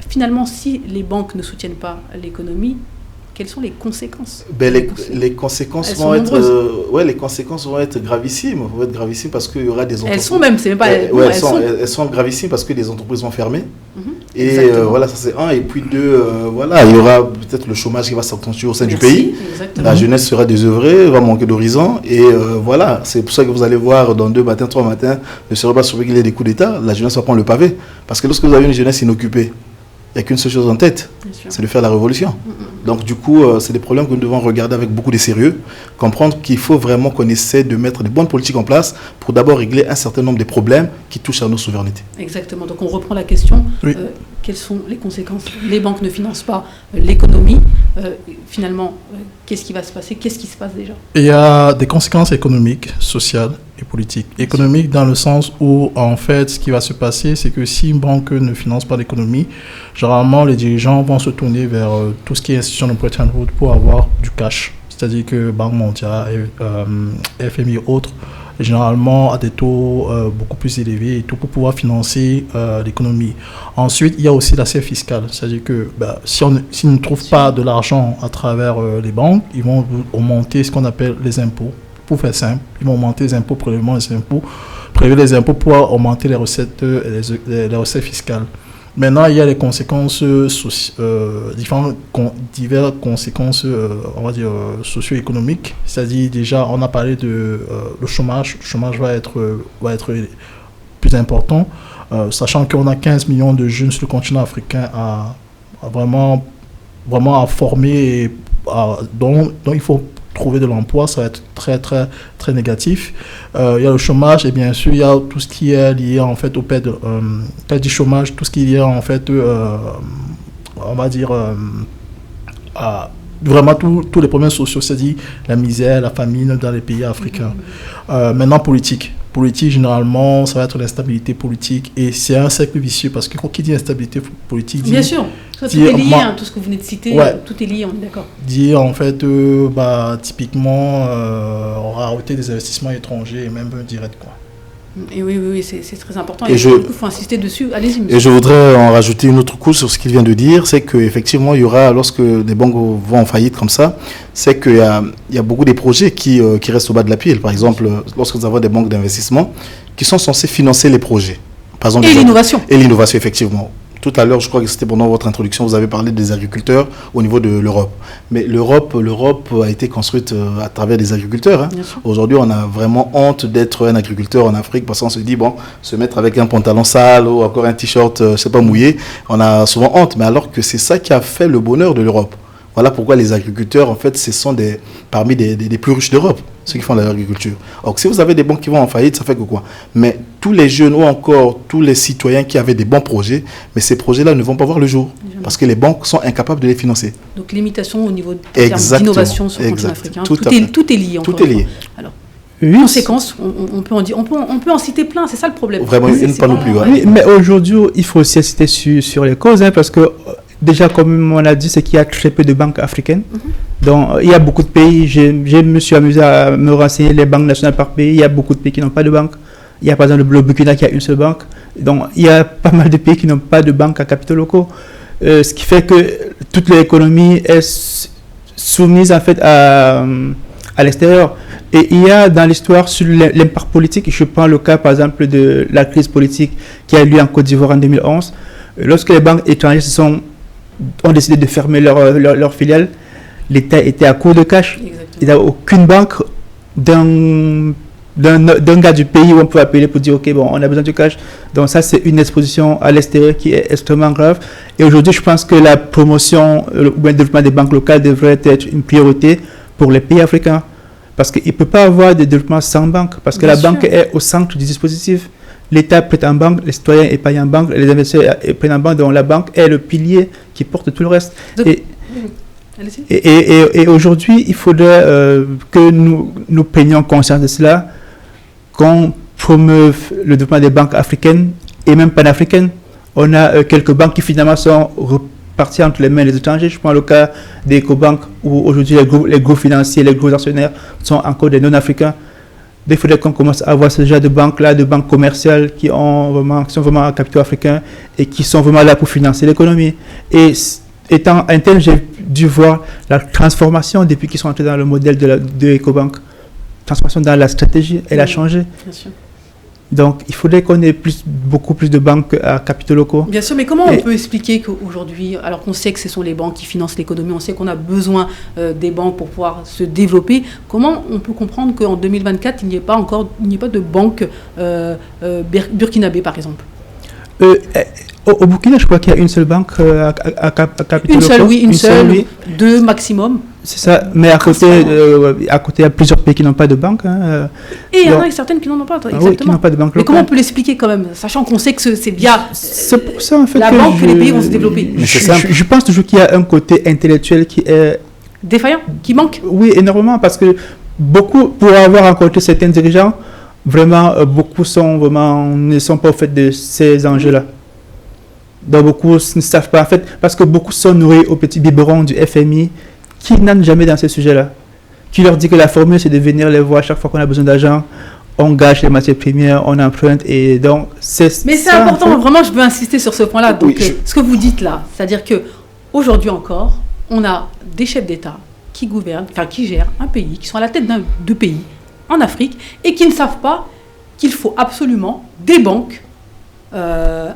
Finalement, si les banques ne soutiennent pas l'économie, quelles sont les conséquences? Les conséquences vont être gravissimes. Parce qu'il y aura des entreprises. Elles sont même, c'est même pas. Elles sont gravissimes parce que les entreprises vont fermer. Et ça c'est un. Et puis deux, il y aura peut-être le chômage qui va s'accentuer au sein du pays. Exactement. La jeunesse sera désœuvrée, va manquer d'horizon. Et c'est pour ça que vous allez voir dans 2 matins, 3 matins, ne serait pas surpris qu'il y ait des coups d'État. La jeunesse va prendre le pavé. Parce que lorsque vous avez une jeunesse inoccupée, il n'y a qu'une seule chose en tête, c'est de faire la révolution. Donc du coup, c'est des problèmes que nous devons regarder avec beaucoup de sérieux, comprendre qu'il faut vraiment qu'on essaie de mettre des bonnes politiques en place pour d'abord régler un certain nombre de problèmes qui touchent à nos souverainetés. Exactement, donc on reprend la question. Oui. Quelles sont les conséquences? Les banques ne financent pas l'économie. Finalement, qu'est-ce qui va se passer? Qu'est-ce qui se passe déjà? Il y a des conséquences économiques, sociales et politiques. Économiques dans le sens où, en fait, ce qui va se passer, c'est que si une banque ne finance pas l'économie, généralement, les dirigeants vont se tourner vers tout ce qui est institution de Bretton Woods pour avoir du cash. C'est-à-dire que Banque mondiale, FMI et autres, généralement à des taux beaucoup plus élevés et tout pour pouvoir financer l'économie. Ensuite, il y a aussi l'aspect fiscal. C'est-à-dire que s'ils ne trouvent pas de l'argent à travers les banques, ils vont augmenter ce qu'on appelle les impôts. Pour faire simple, ils vont augmenter les impôts, prélever les impôts pour augmenter les recettes fiscales. Maintenant, il y a les conséquences diverses conséquences, socio-économiques. C'est-à-dire, déjà, on a parlé de le chômage. Le chômage va être plus important, sachant qu'on a 15 millions de jeunes sur le continent africain à vraiment à former et dont il faut trouver de l'emploi. Ça va être très, très, très négatif. Il y a le chômage et bien sûr, il y a tout ce qui est lié en fait au perte du chômage, tout ce qui est lié en fait, à vraiment tous les problèmes sociaux, c'est-à-dire la misère, la famine dans les pays africains. Maintenant, politique, généralement, ça va être l'instabilité politique et c'est un cercle vicieux parce que qui dit instabilité politique dit... Bien sûr, tout est lié, tout ce que vous venez de citer, tout est lié, on est d'accord. Dit en fait, typiquement, rareté des investissements étrangers et même directs, quoi. Et oui, c'est très important. Et il faut insister dessus. Allez-y, monsieur. Et je voudrais en rajouter une autre couche sur ce qu'il vient de dire, c'est qu'effectivement, il y aura, lorsque des banques vont en faillite comme ça, c'est qu'il y a beaucoup de projets qui restent au bas de la pile. Par exemple, lorsque nous avons des banques d'investissement qui sont censées financer les projets. Par exemple, l'innovation. Et l'innovation, effectivement. Tout à l'heure, je crois que c'était pendant votre introduction, vous avez parlé des agriculteurs au niveau de l'Europe. Mais l'Europe a été construite à travers des agriculteurs. Aujourd'hui, on a vraiment honte d'être un agriculteur en Afrique parce qu'on se dit, se mettre avec un pantalon sale ou encore un t-shirt, mouillé, on a souvent honte. Mais alors que c'est ça qui a fait le bonheur de l'Europe. Voilà pourquoi les agriculteurs, en fait, ce sont parmi des plus riches d'Europe, ceux qui font de l'agriculture. Alors, si vous avez des banques qui vont en faillite, ça fait que quoi? Mais tous les jeunes ou encore tous les citoyens qui avaient des bons projets, mais ces projets-là ne vont pas voir le jour parce que les banques sont incapables de les financer. Donc, limitation au niveau d'innovation sur le continent africain. Tout est lié. Tout est lié. Alors, conséquences, on peut en citer plein, c'est ça le problème. Vraiment, une panoplie. Oui, mais aujourd'hui, il faut aussi insister sur les causes, parce que déjà, comme on a dit, c'est qu'il y a très peu de banques africaines. Donc, il y a beaucoup de pays, je me suis amusé à me renseigner les banques nationales par pays. Il y a beaucoup de pays qui n'ont pas de banque. Il y a par exemple le Burkina qui a une seule banque. Donc, il y a pas mal de pays qui n'ont pas de banque à capitaux locaux. ce qui fait que toute l'économie est soumise en fait à l'extérieur. Et il y a dans l'histoire sur l'impact politique, je prends le cas par exemple de la crise politique qui a eu lieu en Côte d'Ivoire en 2011, lorsque les banques étrangères ont décidé de fermer leur filiales, l'État était à court de cash. Exactement. Il n'y a aucune banque d'un gars du pays où on peut appeler pour dire ok, bon, on a besoin de cash. Donc ça, c'est une exposition à l'extérieur qui est extrêmement grave. Et aujourd'hui, je pense que la promotion ou le développement des banques locales devrait être une priorité pour les pays africains. Parce qu'il ne peut pas avoir de développement sans banque. Parce que la banque est au centre du dispositif. L'État prête en banque, les citoyens épargnent en banque, les investisseurs prennent en banque. Donc la banque est le pilier qui porte tout le reste. Et aujourd'hui, il faudrait que nous prenions conscience de cela, qu'on promeuve le développement des banques africaines et même panafricaines. On a quelques banques qui finalement sont reparties entre les mains des étrangers. Je prends le cas des Ecobank où aujourd'hui les gros financiers, les gros actionnaires sont encore des non-africains. Il faudrait qu'on commence à avoir ce genre de banques-là, de banques commerciales qui sont vraiment à capitaux africains et qui sont vraiment là pour financer l'économie. Et étant interne, j'ai dû voir la transformation depuis qu'ils sont entrés dans le modèle de Ecobank. Transformation dans la stratégie, elle a changé. Bien sûr. Donc, il faudrait qu'on ait beaucoup plus de banques à capitaux locaux. Bien sûr, mais comment on peut expliquer qu'aujourd'hui, alors qu'on sait que ce sont les banques qui financent l'économie, on sait qu'on a besoin des banques pour pouvoir se développer, comment on peut comprendre qu'en 2024, il n'y ait pas de banque burkinabé, par exemple? Au Burkina, je crois qu'il y a une seule banque à capitaux locaux. Une seule, deux maximum. C'est ça, mais à côté, il y a plusieurs pays qui n'ont pas de banque. Et il y en a certaines qui n'en ont pas, exactement. Oui, qui n'ont pas de banque locale. Mais comment on peut l'expliquer quand même, sachant qu'on sait que c'est via c'est pour ça, en fait, la banque que les pays vont se développer? Je pense toujours qu'il y a un côté intellectuel qui est... défaillant, qui manque? Oui, énormément, parce que pour avoir rencontré certains dirigeants, vraiment, beaucoup ne sont pas au fait de ces enjeux-là. Donc beaucoup ne savent pas, en fait, parce que beaucoup sont nourris au petit biberon du FMI, qui n'entrent jamais dans ces sujets-là. Qui leur dit que la formule, c'est de venir les voir chaque fois qu'on a besoin d'argent, on gâche les matières premières, on emprunte, et donc Mais c'est important, vraiment, je veux insister sur ce point-là. Donc, ce que vous dites là, c'est-à-dire qu'aujourd'hui encore, on a des chefs d'État qui gèrent un pays, qui sont à la tête de pays en Afrique, et qui ne savent pas qu'il faut absolument des banques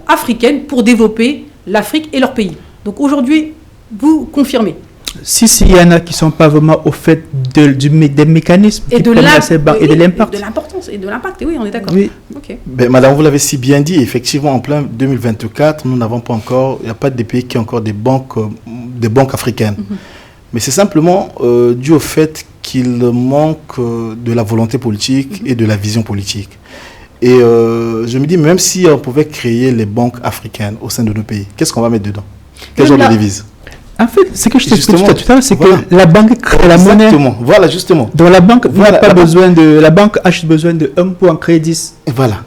africaines pour développer l'Afrique et leur pays. Donc aujourd'hui, vous confirmez? Si, il y en a qui ne sont pas vraiment au fait des mécanismes et qui permettent ces banques et de l'impact. Et de l'importance et de l'impact, oui, on est d'accord. Oui. Okay. Ben, madame, vous l'avez si bien dit, effectivement, en plein 2024, nous n'avons pas encore, il n'y a pas de pays qui ont encore des banques africaines. Mm-hmm. Mais c'est simplement dû au fait qu'il manque de la volonté politique et de la vision politique. Et je me dis, même si on pouvait créer les banques africaines au sein de nos pays, qu'est-ce qu'on va mettre dedans? Quel genre de devise? En fait, ce que je t'expliquais tout à l'heure, c'est que la banque crée la monnaie. Voilà, justement. Donc la banque la banque a juste besoin de 1 pour en créer 10. Et voilà.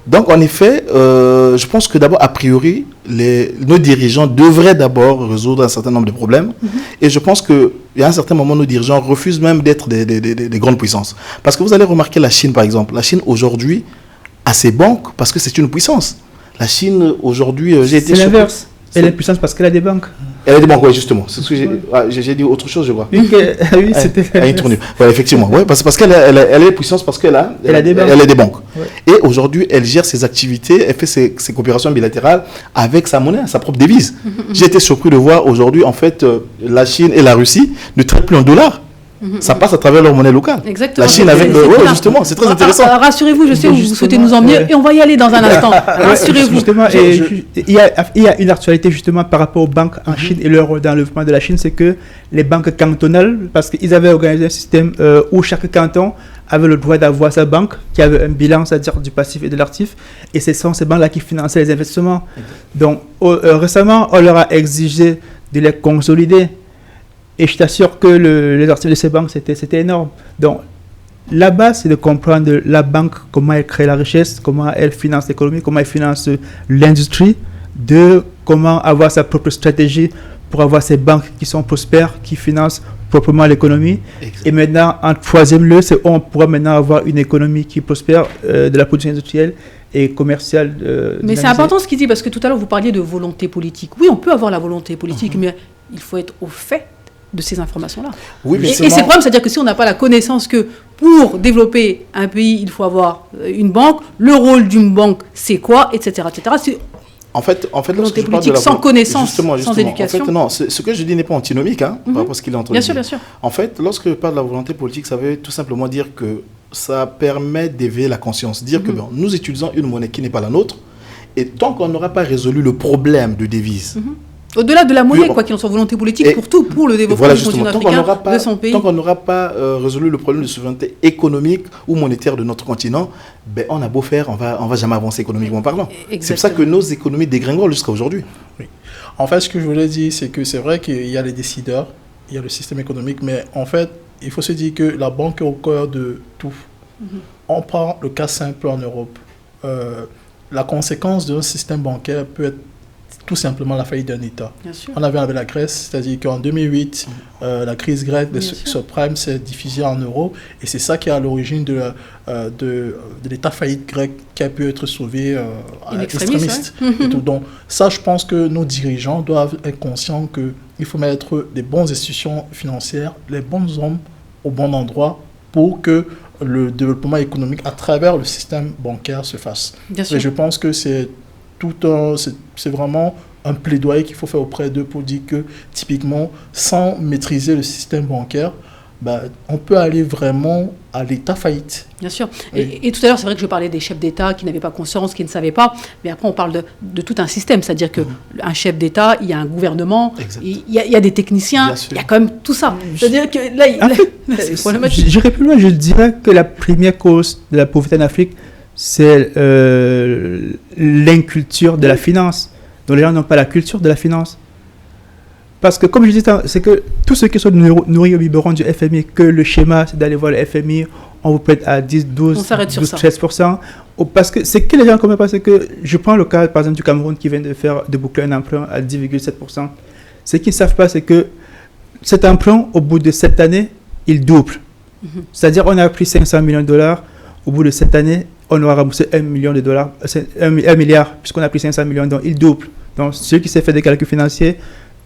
Donc en effet, je pense que d'abord, a priori, nos dirigeants devraient d'abord résoudre un certain nombre de problèmes. Mm-hmm. Et je pense qu'il y a un certain moment, nos dirigeants refusent même d'être des grandes puissances. Parce que vous allez remarquer la Chine, par exemple. La Chine, aujourd'hui, a ses banques parce que c'est une puissance. La Chine, aujourd'hui, c'est l'inverse. Elle est puissance parce qu'elle a des banques. Elle a des banques, oui, justement. C'est ce que j'ai dit autre chose, je crois. Oui, c'était... Elle est tournée. Ouais, effectivement. Ouais, parce qu'elle est puissance parce qu'elle a des banques. Ouais. Et aujourd'hui, elle gère ses activités, elle fait ses coopérations bilatérales avec sa monnaie, sa propre devise. J'ai été surpris de voir aujourd'hui, en fait, la Chine et la Russie ne traitent plus en dollars. Ça passe à travers leur monnaie locale. Exactement. La Chine avec justement, c'est très intéressant. Rassurez-vous, je sais où vous souhaitez nous emmener et on va y aller dans un instant. Rassurez-vous. Justement, il y a une actualité justement par rapport aux banques en Chine et leur rôle dans le développement de la Chine, c'est que les banques cantonales, parce qu'ils avaient organisé un système où chaque canton avait le droit d'avoir sa banque qui avait un bilan, c'est-à-dire du passif et de l'actif, et ce sont ces banques-là qui finançaient les investissements. Donc récemment, on leur a exigé de les consolider. Et je t'assure que les actifs de ces banques, c'était énorme. Donc, la base, c'est de comprendre la banque, comment elle crée la richesse, comment elle finance l'économie, comment elle finance l'industrie, comment avoir sa propre stratégie pour avoir ces banques qui sont prospères, qui financent proprement l'économie. Exactement. Et maintenant, en troisième lieu, c'est où on pourra maintenant avoir une économie qui prospère de la production industrielle et commerciale. Mais c'est important ce qu'il dit, parce que tout à l'heure, vous parliez de volonté politique. Oui, on peut avoir la volonté politique, mais il faut être au fait de ces informations-là. Oui, mais et c'est le problème, c'est-à-dire que si on n'a pas la connaissance que pour développer un pays, il faut avoir une banque, le rôle d'une banque, c'est quoi, etc. etc. En fait, volonté politique sans connaissance, sans éducation. En fait, non, ce que je dis n'est pas antinomique, par rapport à ce qu'il est en train de dire. Bien sûr. En fait, lorsque je parle de la volonté politique, ça veut tout simplement dire que ça permet d'éveiller la conscience. Dire que nous utilisons une monnaie qui n'est pas la nôtre, et tant qu'on n'aura pas résolu le problème de devise, au-delà de la monnaie, quoi qu'il en soit, volonté politique pour tout, pour le développement du continent africain, de son pays. Tant qu'on n'aura pas résolu le problème de souveraineté économique ou monétaire de notre continent, on a beau faire, on va jamais avancer économiquement parlant. C'est pour ça que nos économies dégringolent jusqu'à aujourd'hui. Oui. En fait, ce que je voulais dire, c'est que c'est vrai qu'il y a les décideurs, il y a le système économique, mais en fait, il faut se dire que la banque est au cœur de tout. On prend le cas simple en Europe. La conséquence d'un système bancaire peut être tout simplement la faillite d'un État. On avait avec la Grèce, c'est-à-dire qu'en 2008, la crise grecque, les subprimes s'est diffusée en euros, et c'est ça qui est à l'origine de l'État faillite grec qui a pu être sauvé à l'extrémiste. Donc ça, je pense que nos dirigeants doivent être conscients qu'il faut mettre des bonnes institutions financières, les bons hommes au bon endroit pour que le développement économique à travers le système bancaire se fasse. Et je pense que c'est vraiment un plaidoyer qu'il faut faire auprès d'eux pour dire que, typiquement, sans maîtriser le système bancaire, on peut aller vraiment à l'état faillite. Bien sûr. Et tout à l'heure, c'est vrai que je parlais des chefs d'État qui n'avaient pas conscience, qui ne savaient pas. Mais après, on parle de tout un système. C'est-à-dire qu'un chef d'État, il y a un gouvernement, il y a des techniciens, il y a quand même tout ça. C'est-à-dire que là, c'est problématique. J'irai plus loin, je dirais que la première cause de la pauvreté en Afrique, c'est l'inculture de la finance. Donc les gens n'ont pas la culture de la finance. Parce que, comme je disais, c'est que tous ceux qui sont nourris au biberon du FMI, que le schéma, c'est d'aller voir le FMI, on vous prête à 10, 12, 13%. Parce que c'est que les gens ne comprennent pas, c'est que je prends le cas, par exemple, du Cameroun qui vient de boucler un emprunt à 10,7%. Ce qu'ils ne savent pas, c'est que cet emprunt, au bout de 7 années, il double. C'est-à-dire, on a pris 500 millions de dollars, au bout de 7 années, on aura remboursé $1 million, 1 milliard, puisqu'on a pris 500 millions, donc il double. Donc, celui qui s'est fait des calculs financiers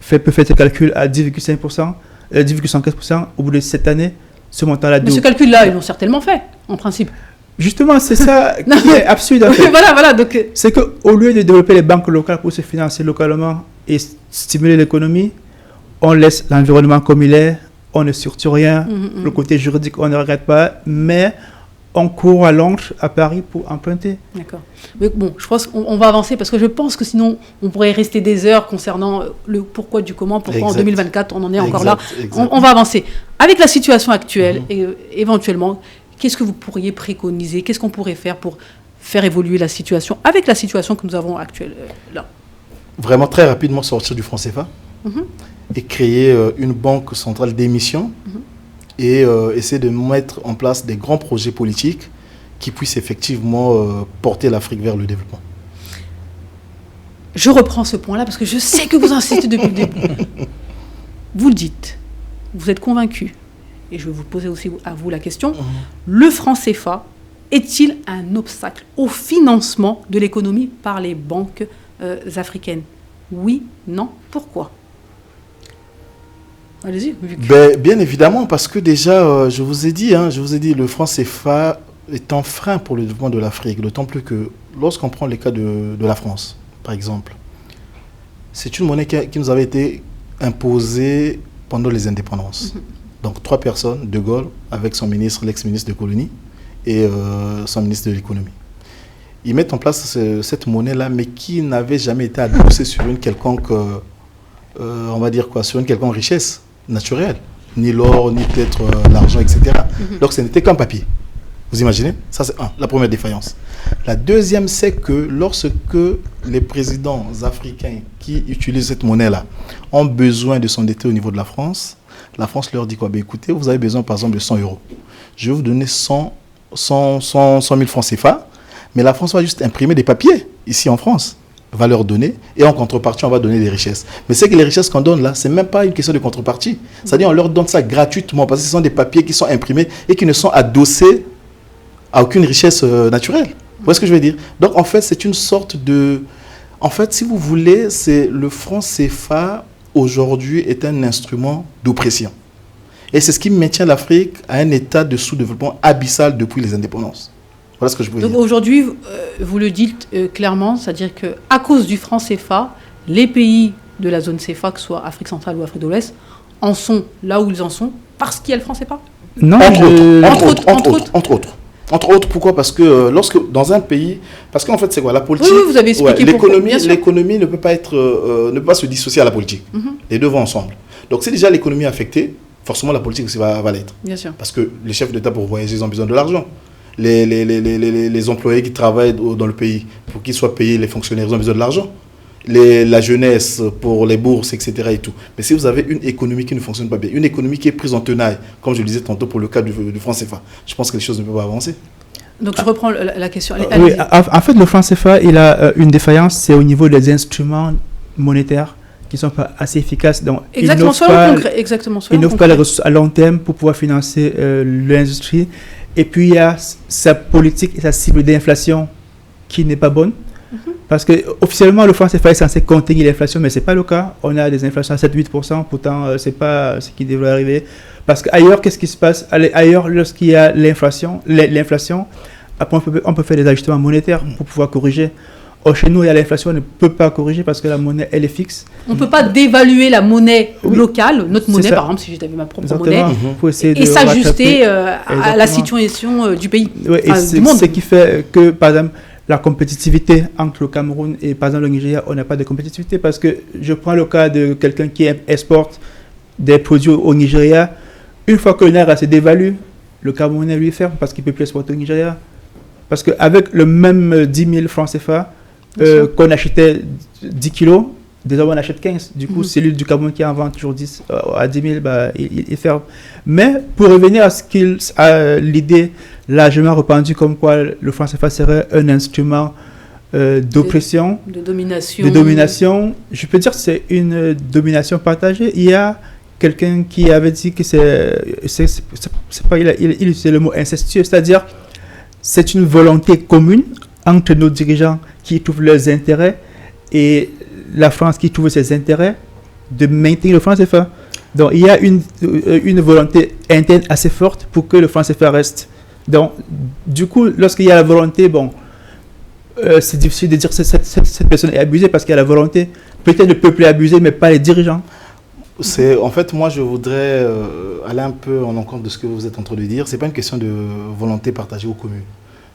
peut faire ses calculs à 10,5%, 10,5%, au bout de 7 années, ce montant-là double. Mais ce calcul-là, ils l'ont certainement fait, en principe. Justement, c'est ça qui est absurde. En fait. Voilà, donc... C'est qu'au lieu de développer les banques locales pour se financer localement et stimuler l'économie, on laisse l'environnement comme il est, on ne structure rien, le côté juridique, on ne regrette pas, mais on court à Londres, à Paris pour emprunter. D'accord. Mais bon, je pense qu'on va avancer parce que je pense que sinon, on pourrait rester des heures concernant le pourquoi du comment, pourquoi en 2024 on en est encore là. On va avancer. Avec la situation actuelle, et, éventuellement, qu'est-ce que vous pourriez préconiser? Qu'est-ce qu'on pourrait faire pour faire évoluer la situation avec la situation que nous avons actuelle là? Vraiment très rapidement sortir du franc CFA et créer une banque centrale d'émission. Et essayer de mettre en place des grands projets politiques qui puissent effectivement porter l'Afrique vers le développement. Je reprends ce point-là parce que je sais que vous insistez depuis le début. Vous le dites, vous êtes convaincu, et je vais vous poser aussi à vous la question, le franc CFA est-il un obstacle au financement de l'économie par les banques africaines? Oui, non, pourquoi? Allez-y. Bien évidemment, parce que déjà, je vous ai dit, le franc CFA est un frein pour le développement de l'Afrique, d'autant plus que lorsqu'on prend le cas de la France, par exemple, c'est une monnaie qui nous avait été imposée pendant les indépendances. Donc 3 personnes, De Gaulle, avec son ministre, l'ex-ministre de colonie, et son ministre de l'économie. Ils mettent en place cette monnaie-là, mais qui n'avait jamais été adossée sur une quelconque, on va dire quoi, sur une quelconque richesse naturelle, ni l'or, ni peut-être l'argent, etc. Donc ce n'était qu'un papier. Vous imaginez? Ça, c'est la première défaillance. La deuxième, c'est que lorsque les présidents africains qui utilisent cette monnaie-là ont besoin de s'endetter au niveau de la France leur dit quoi? Écoutez, vous avez besoin par exemple de 100 euros. Je vais vous donner 100 000 francs CFA, mais la France va juste imprimer des papiers ici en France, va leur donner, et en contrepartie, on va donner des richesses. Mais c'est que les richesses qu'on donne là, c'est même pas une question de contrepartie. C'est-à-dire on leur donne ça gratuitement, parce que ce sont des papiers qui sont imprimés et qui ne sont adossés à aucune richesse naturelle. Vous voyez ce que je veux dire? Donc, en fait, c'est une sorte de... En fait, si vous voulez, c'est le franc CFA, aujourd'hui, est un instrument d'oppression. Et c'est ce qui maintient l'Afrique à un état de sous-développement abyssal depuis les indépendances. Voilà ce que je veux dire. Donc aujourd'hui, vous le dites clairement, c'est-à-dire qu'à cause du franc CFA, les pays de la zone CFA, que ce soit Afrique centrale ou Afrique de l'Ouest, en sont là où ils en sont parce qu'il y a le franc CFA. Non, Entre autres, pourquoi? Parce que lorsque dans un pays, parce qu'en fait c'est quoi la politique? Oui, vous avez expliqué l'économie ne peut pas se dissocier à la politique. Les deux vont ensemble. Donc si déjà l'économie est affectée, forcément la politique aussi va l'être. Bien sûr. Parce que les chefs d'État pour voyager, ils ont besoin de l'argent. Les employés qui travaillent dans le pays, pour qu'ils soient payés, les fonctionnaires, ils ont besoin de l'argent. La jeunesse pour les bourses, etc. et tout. Mais si vous avez une économie qui ne fonctionne pas bien, une économie qui est prise en tenaille, comme je le disais tantôt pour le cas du franc CFA, je pense que les choses ne peuvent pas avancer. Donc je reprends la question. Oui, en fait, le franc CFA, il a une défaillance, c'est au niveau des instruments monétaires qui ne sont pas assez efficaces. Donc, exactement, il n'offre pas les ressources à long terme pour pouvoir financer l'industrie. Et puis, il y a sa politique et sa cible d'inflation qui n'est pas bonne. Parce que officiellement, le franc CFA est censé contenir l'inflation, mais ce n'est pas le cas. On a des inflations à 7-8%, pourtant, ce n'est pas ce qui devrait arriver. Parce qu'ailleurs, qu'est-ce qui se passe? Ailleurs, lorsqu'il y a l'inflation, après, on peut faire des ajustements monétaires pour pouvoir corriger. Or, chez nous, il y a l'inflation, on ne peut pas corriger parce que la monnaie, elle est fixe. On ne peut pas dévaluer la monnaie locale, notre monnaie, par exemple, si j'avais ma propre monnaie, et s'ajuster à la situation du pays, du monde. Ce qui fait que, par exemple, la compétitivité entre le Cameroun et, par exemple, le Nigeria, on n'a pas de compétitivité parce que je prends le cas de quelqu'un qui exporte des produits au Nigeria. Une fois que le Naira se dévalue, le Camerounais lui ferme parce qu'il ne peut plus exporter au Nigeria. Parce qu'avec le même 10 000 francs CFA, qu'on achetait 10 kilos, désormais on achète 15. Du coup, celui du Cameroun qui en vend toujours 10 à 10 000, il ferme. Mais pour revenir à l'idée largement répandue comme quoi le franc CFA serait un instrument d'oppression, de domination, je peux dire que c'est une domination partagée. Il y a quelqu'un qui avait dit que il utilisait le mot incestueux, c'est-à-dire c'est une volonté commune entre nos dirigeants qui trouvent leurs intérêts et la France qui trouve ses intérêts de maintenir le franc CFA. Donc il y a une volonté interne assez forte pour que le franc CFA reste. Donc du coup, lorsqu'il y a la volonté, c'est difficile de dire que cette personne est abusée parce qu'il y a la volonté. Peut-être le peuple est abusé, mais pas les dirigeants. En fait, moi, je voudrais aller un peu en encontre de ce que vous êtes en train de dire. Ce n'est pas une question de volonté partagée ou commune.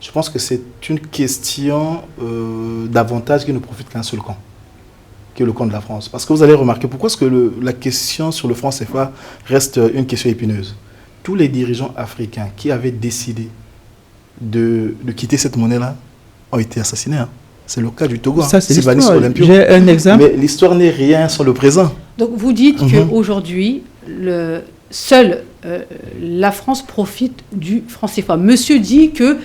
Je pense que c'est une question d'avantage qui ne profite qu'un seul camp, qui est le camp de la France. Parce que vous allez remarquer, pourquoi est-ce que la question sur le franc CFA reste une question épineuse? Tous les dirigeants africains qui avaient décidé de quitter cette monnaie-là ont été assassinés. C'est le cas du Togo. Ça, c'est l'histoire. J'ai un exemple. Mais l'histoire n'est rien sans le présent. Donc vous dites qu'aujourd'hui, seule la France profite du franc CFA. Monsieur dit que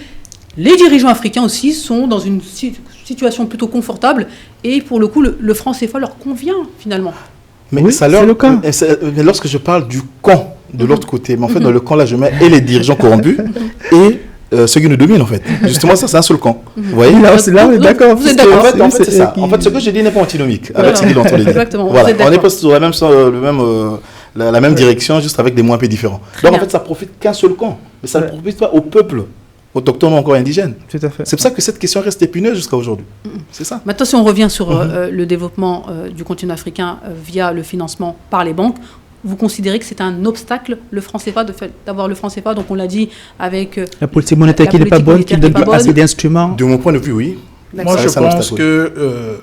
les dirigeants africains aussi sont dans une situation plutôt confortable et pour le coup, le franc CFA leur convient finalement. Mais oui, c'est le cas. Mais lorsque je parle du camp de l'autre côté, mais en fait, dans le camp là, je mets et les dirigeants corrompus et ceux qui nous dominent en fait. Justement, ça, c'est un seul camp. Vous voyez? D'accord. Vous êtes d'accord? En fait, c'est ça. En fait, ce que je dis n'est pas antinomique avec ce qu'il est en train de dire. Exactement. Voilà. On est pas sur la même direction, juste avec des mots un peu différents. Donc, en fait, ça profite qu'un seul camp. Mais ça ne profite pas au peuple autochtone ou encore indigène. Tout à fait. C'est pour ça que cette question reste épineuse jusqu'à aujourd'hui. C'est ça. Maintenant, si on revient sur le développement du continent africain via le financement par les banques, vous considérez que c'est un obstacle, le franc CFA, d'avoir le franc CFA, donc on l'a dit avec... la politique monétaire qui n'est pas bonne, qui ne donne pas assez d'instruments. De mon point de vue, oui. Moi, je pense que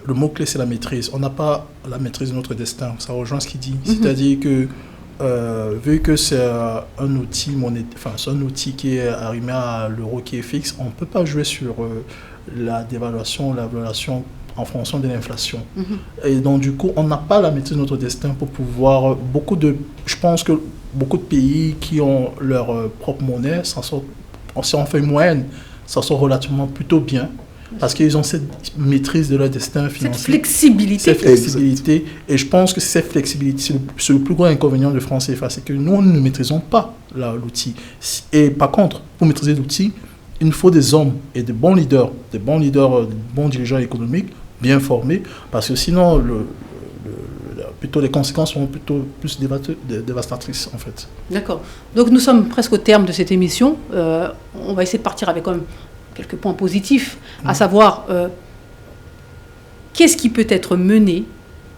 le mot-clé, c'est la maîtrise. On n'a pas la maîtrise de notre destin. Ça rejoint ce qu'il dit. C'est-à-dire que, vu que c'est un outil c'est un outil qui est arrimé à l'euro qui est fixe, on ne peut pas jouer sur la dévaluation, la valuation en fonction de l'inflation. Et donc, du coup, on n'a pas la maîtrise de notre destin pour pouvoir... Je pense que beaucoup de pays qui ont leur propre monnaie, si on fait une moyenne, ça sort relativement plutôt bien, parce qu'ils ont cette maîtrise de leur destin financier. Cette flexibilité. Et je pense que cette flexibilité, c'est le plus grand inconvénient de franc CFA, c'est que nous ne maîtrisons pas l'outil. Et par contre, pour maîtriser l'outil, il nous faut des hommes et des bons leaders, des bons dirigeants économiques, bien formés, parce que sinon, plutôt les conséquences seront plutôt plus dévastatrices, en fait. D'accord. Donc nous sommes presque au terme de cette émission. On va essayer de partir avec quand même quelques points positifs, à savoir qu'est-ce qui peut être mené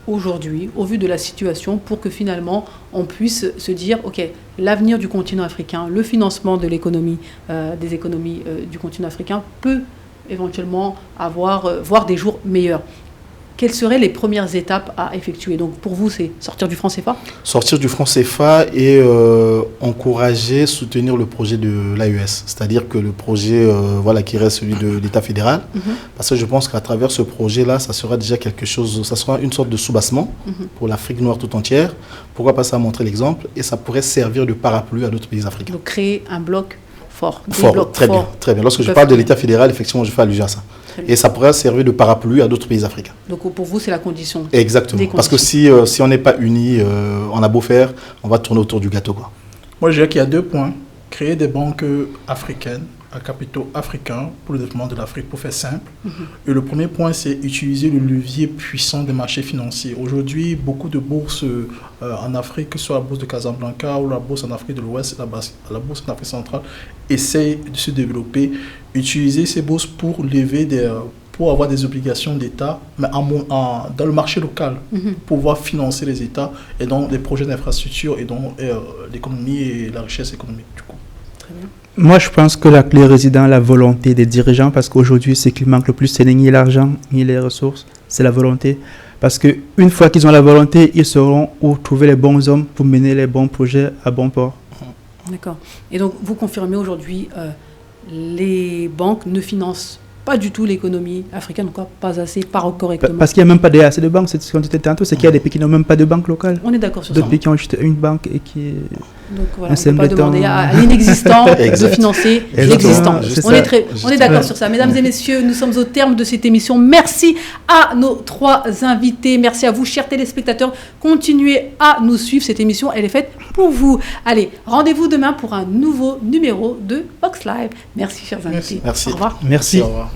aujourd'hui, au vu de la situation, pour que finalement on puisse se dire, ok, l'avenir du continent africain, le financement de l'économie, des économies du continent africain peut éventuellement voir des jours meilleurs. Quelles seraient les premières étapes à effectuer? Donc pour vous, c'est sortir du franc CFA? Sortir du franc CFA et encourager, soutenir le projet de l'AES. C'est-à-dire que le projet qui reste celui de l'État fédéral. Parce que je pense qu'à travers ce projet-là, ça sera déjà quelque chose, ça sera une sorte de soubassement pour l'Afrique noire tout entière. Pourquoi pas ça montrer l'exemple? Et ça pourrait servir de parapluie à d'autres pays africains. Donc créer un bloc fort. Très bien. Lorsque je parle de l'État fédéral, effectivement, je fais allusion à ça. Et ça pourrait servir de parapluie à d'autres pays africains. Donc pour vous, c'est la condition. Exactement. Parce que si on n'est pas unis, on a beau faire, on va tourner autour du gâteau, quoi. Moi, je dirais qu'il y a 2 points. Créer des banques africaines à capitaux africains pour le développement de l'Afrique, pour faire simple. Et le premier point, c'est utiliser le levier puissant des marchés financiers. Aujourd'hui, beaucoup de bourses en Afrique, que ce soit la bourse de Casablanca ou la bourse en Afrique de l'Ouest, la bourse en Afrique centrale, essayent de se développer. Utiliser ces bourses pour pour avoir des obligations d'État, mais dans le marché local, pour pouvoir financer les États et donc les projets d'infrastructure et donc l'économie et la richesse économique, du coup. Très bien. Moi, je pense que la clé réside dans la volonté des dirigeants, parce qu'aujourd'hui, ce qui manque le plus, c'est ni l'argent, ni les ressources, c'est la volonté. Parce qu'une fois qu'ils ont la volonté, ils sauront où trouver les bons hommes pour mener les bons projets à bon port. D'accord. Et donc, vous confirmez aujourd'hui, les banques ne financent pas du tout l'économie africaine, encore pas assez, pas correctement. Parce qu'il n'y a même pas assez de banques, c'est ce qu'on disait tantôt, c'est qu'il y a des pays qui n'ont même pas de banque locale. On est d'accord sur ça. D'autres pays qui ont juste une banque et qui... Donc voilà, on ne peut pas demander à l'inexistant de financer l'existant. On est d'accord sur ça. Mesdames et messieurs, nous sommes au terme de cette émission. Merci à nos 3 invités. Merci à vous, chers téléspectateurs. Continuez à nous suivre. Cette émission, elle est faite pour vous. Allez, rendez-vous demain pour un nouveau numéro de Vox Live. Merci, chers invités. Merci. Au revoir. Merci. Au revoir.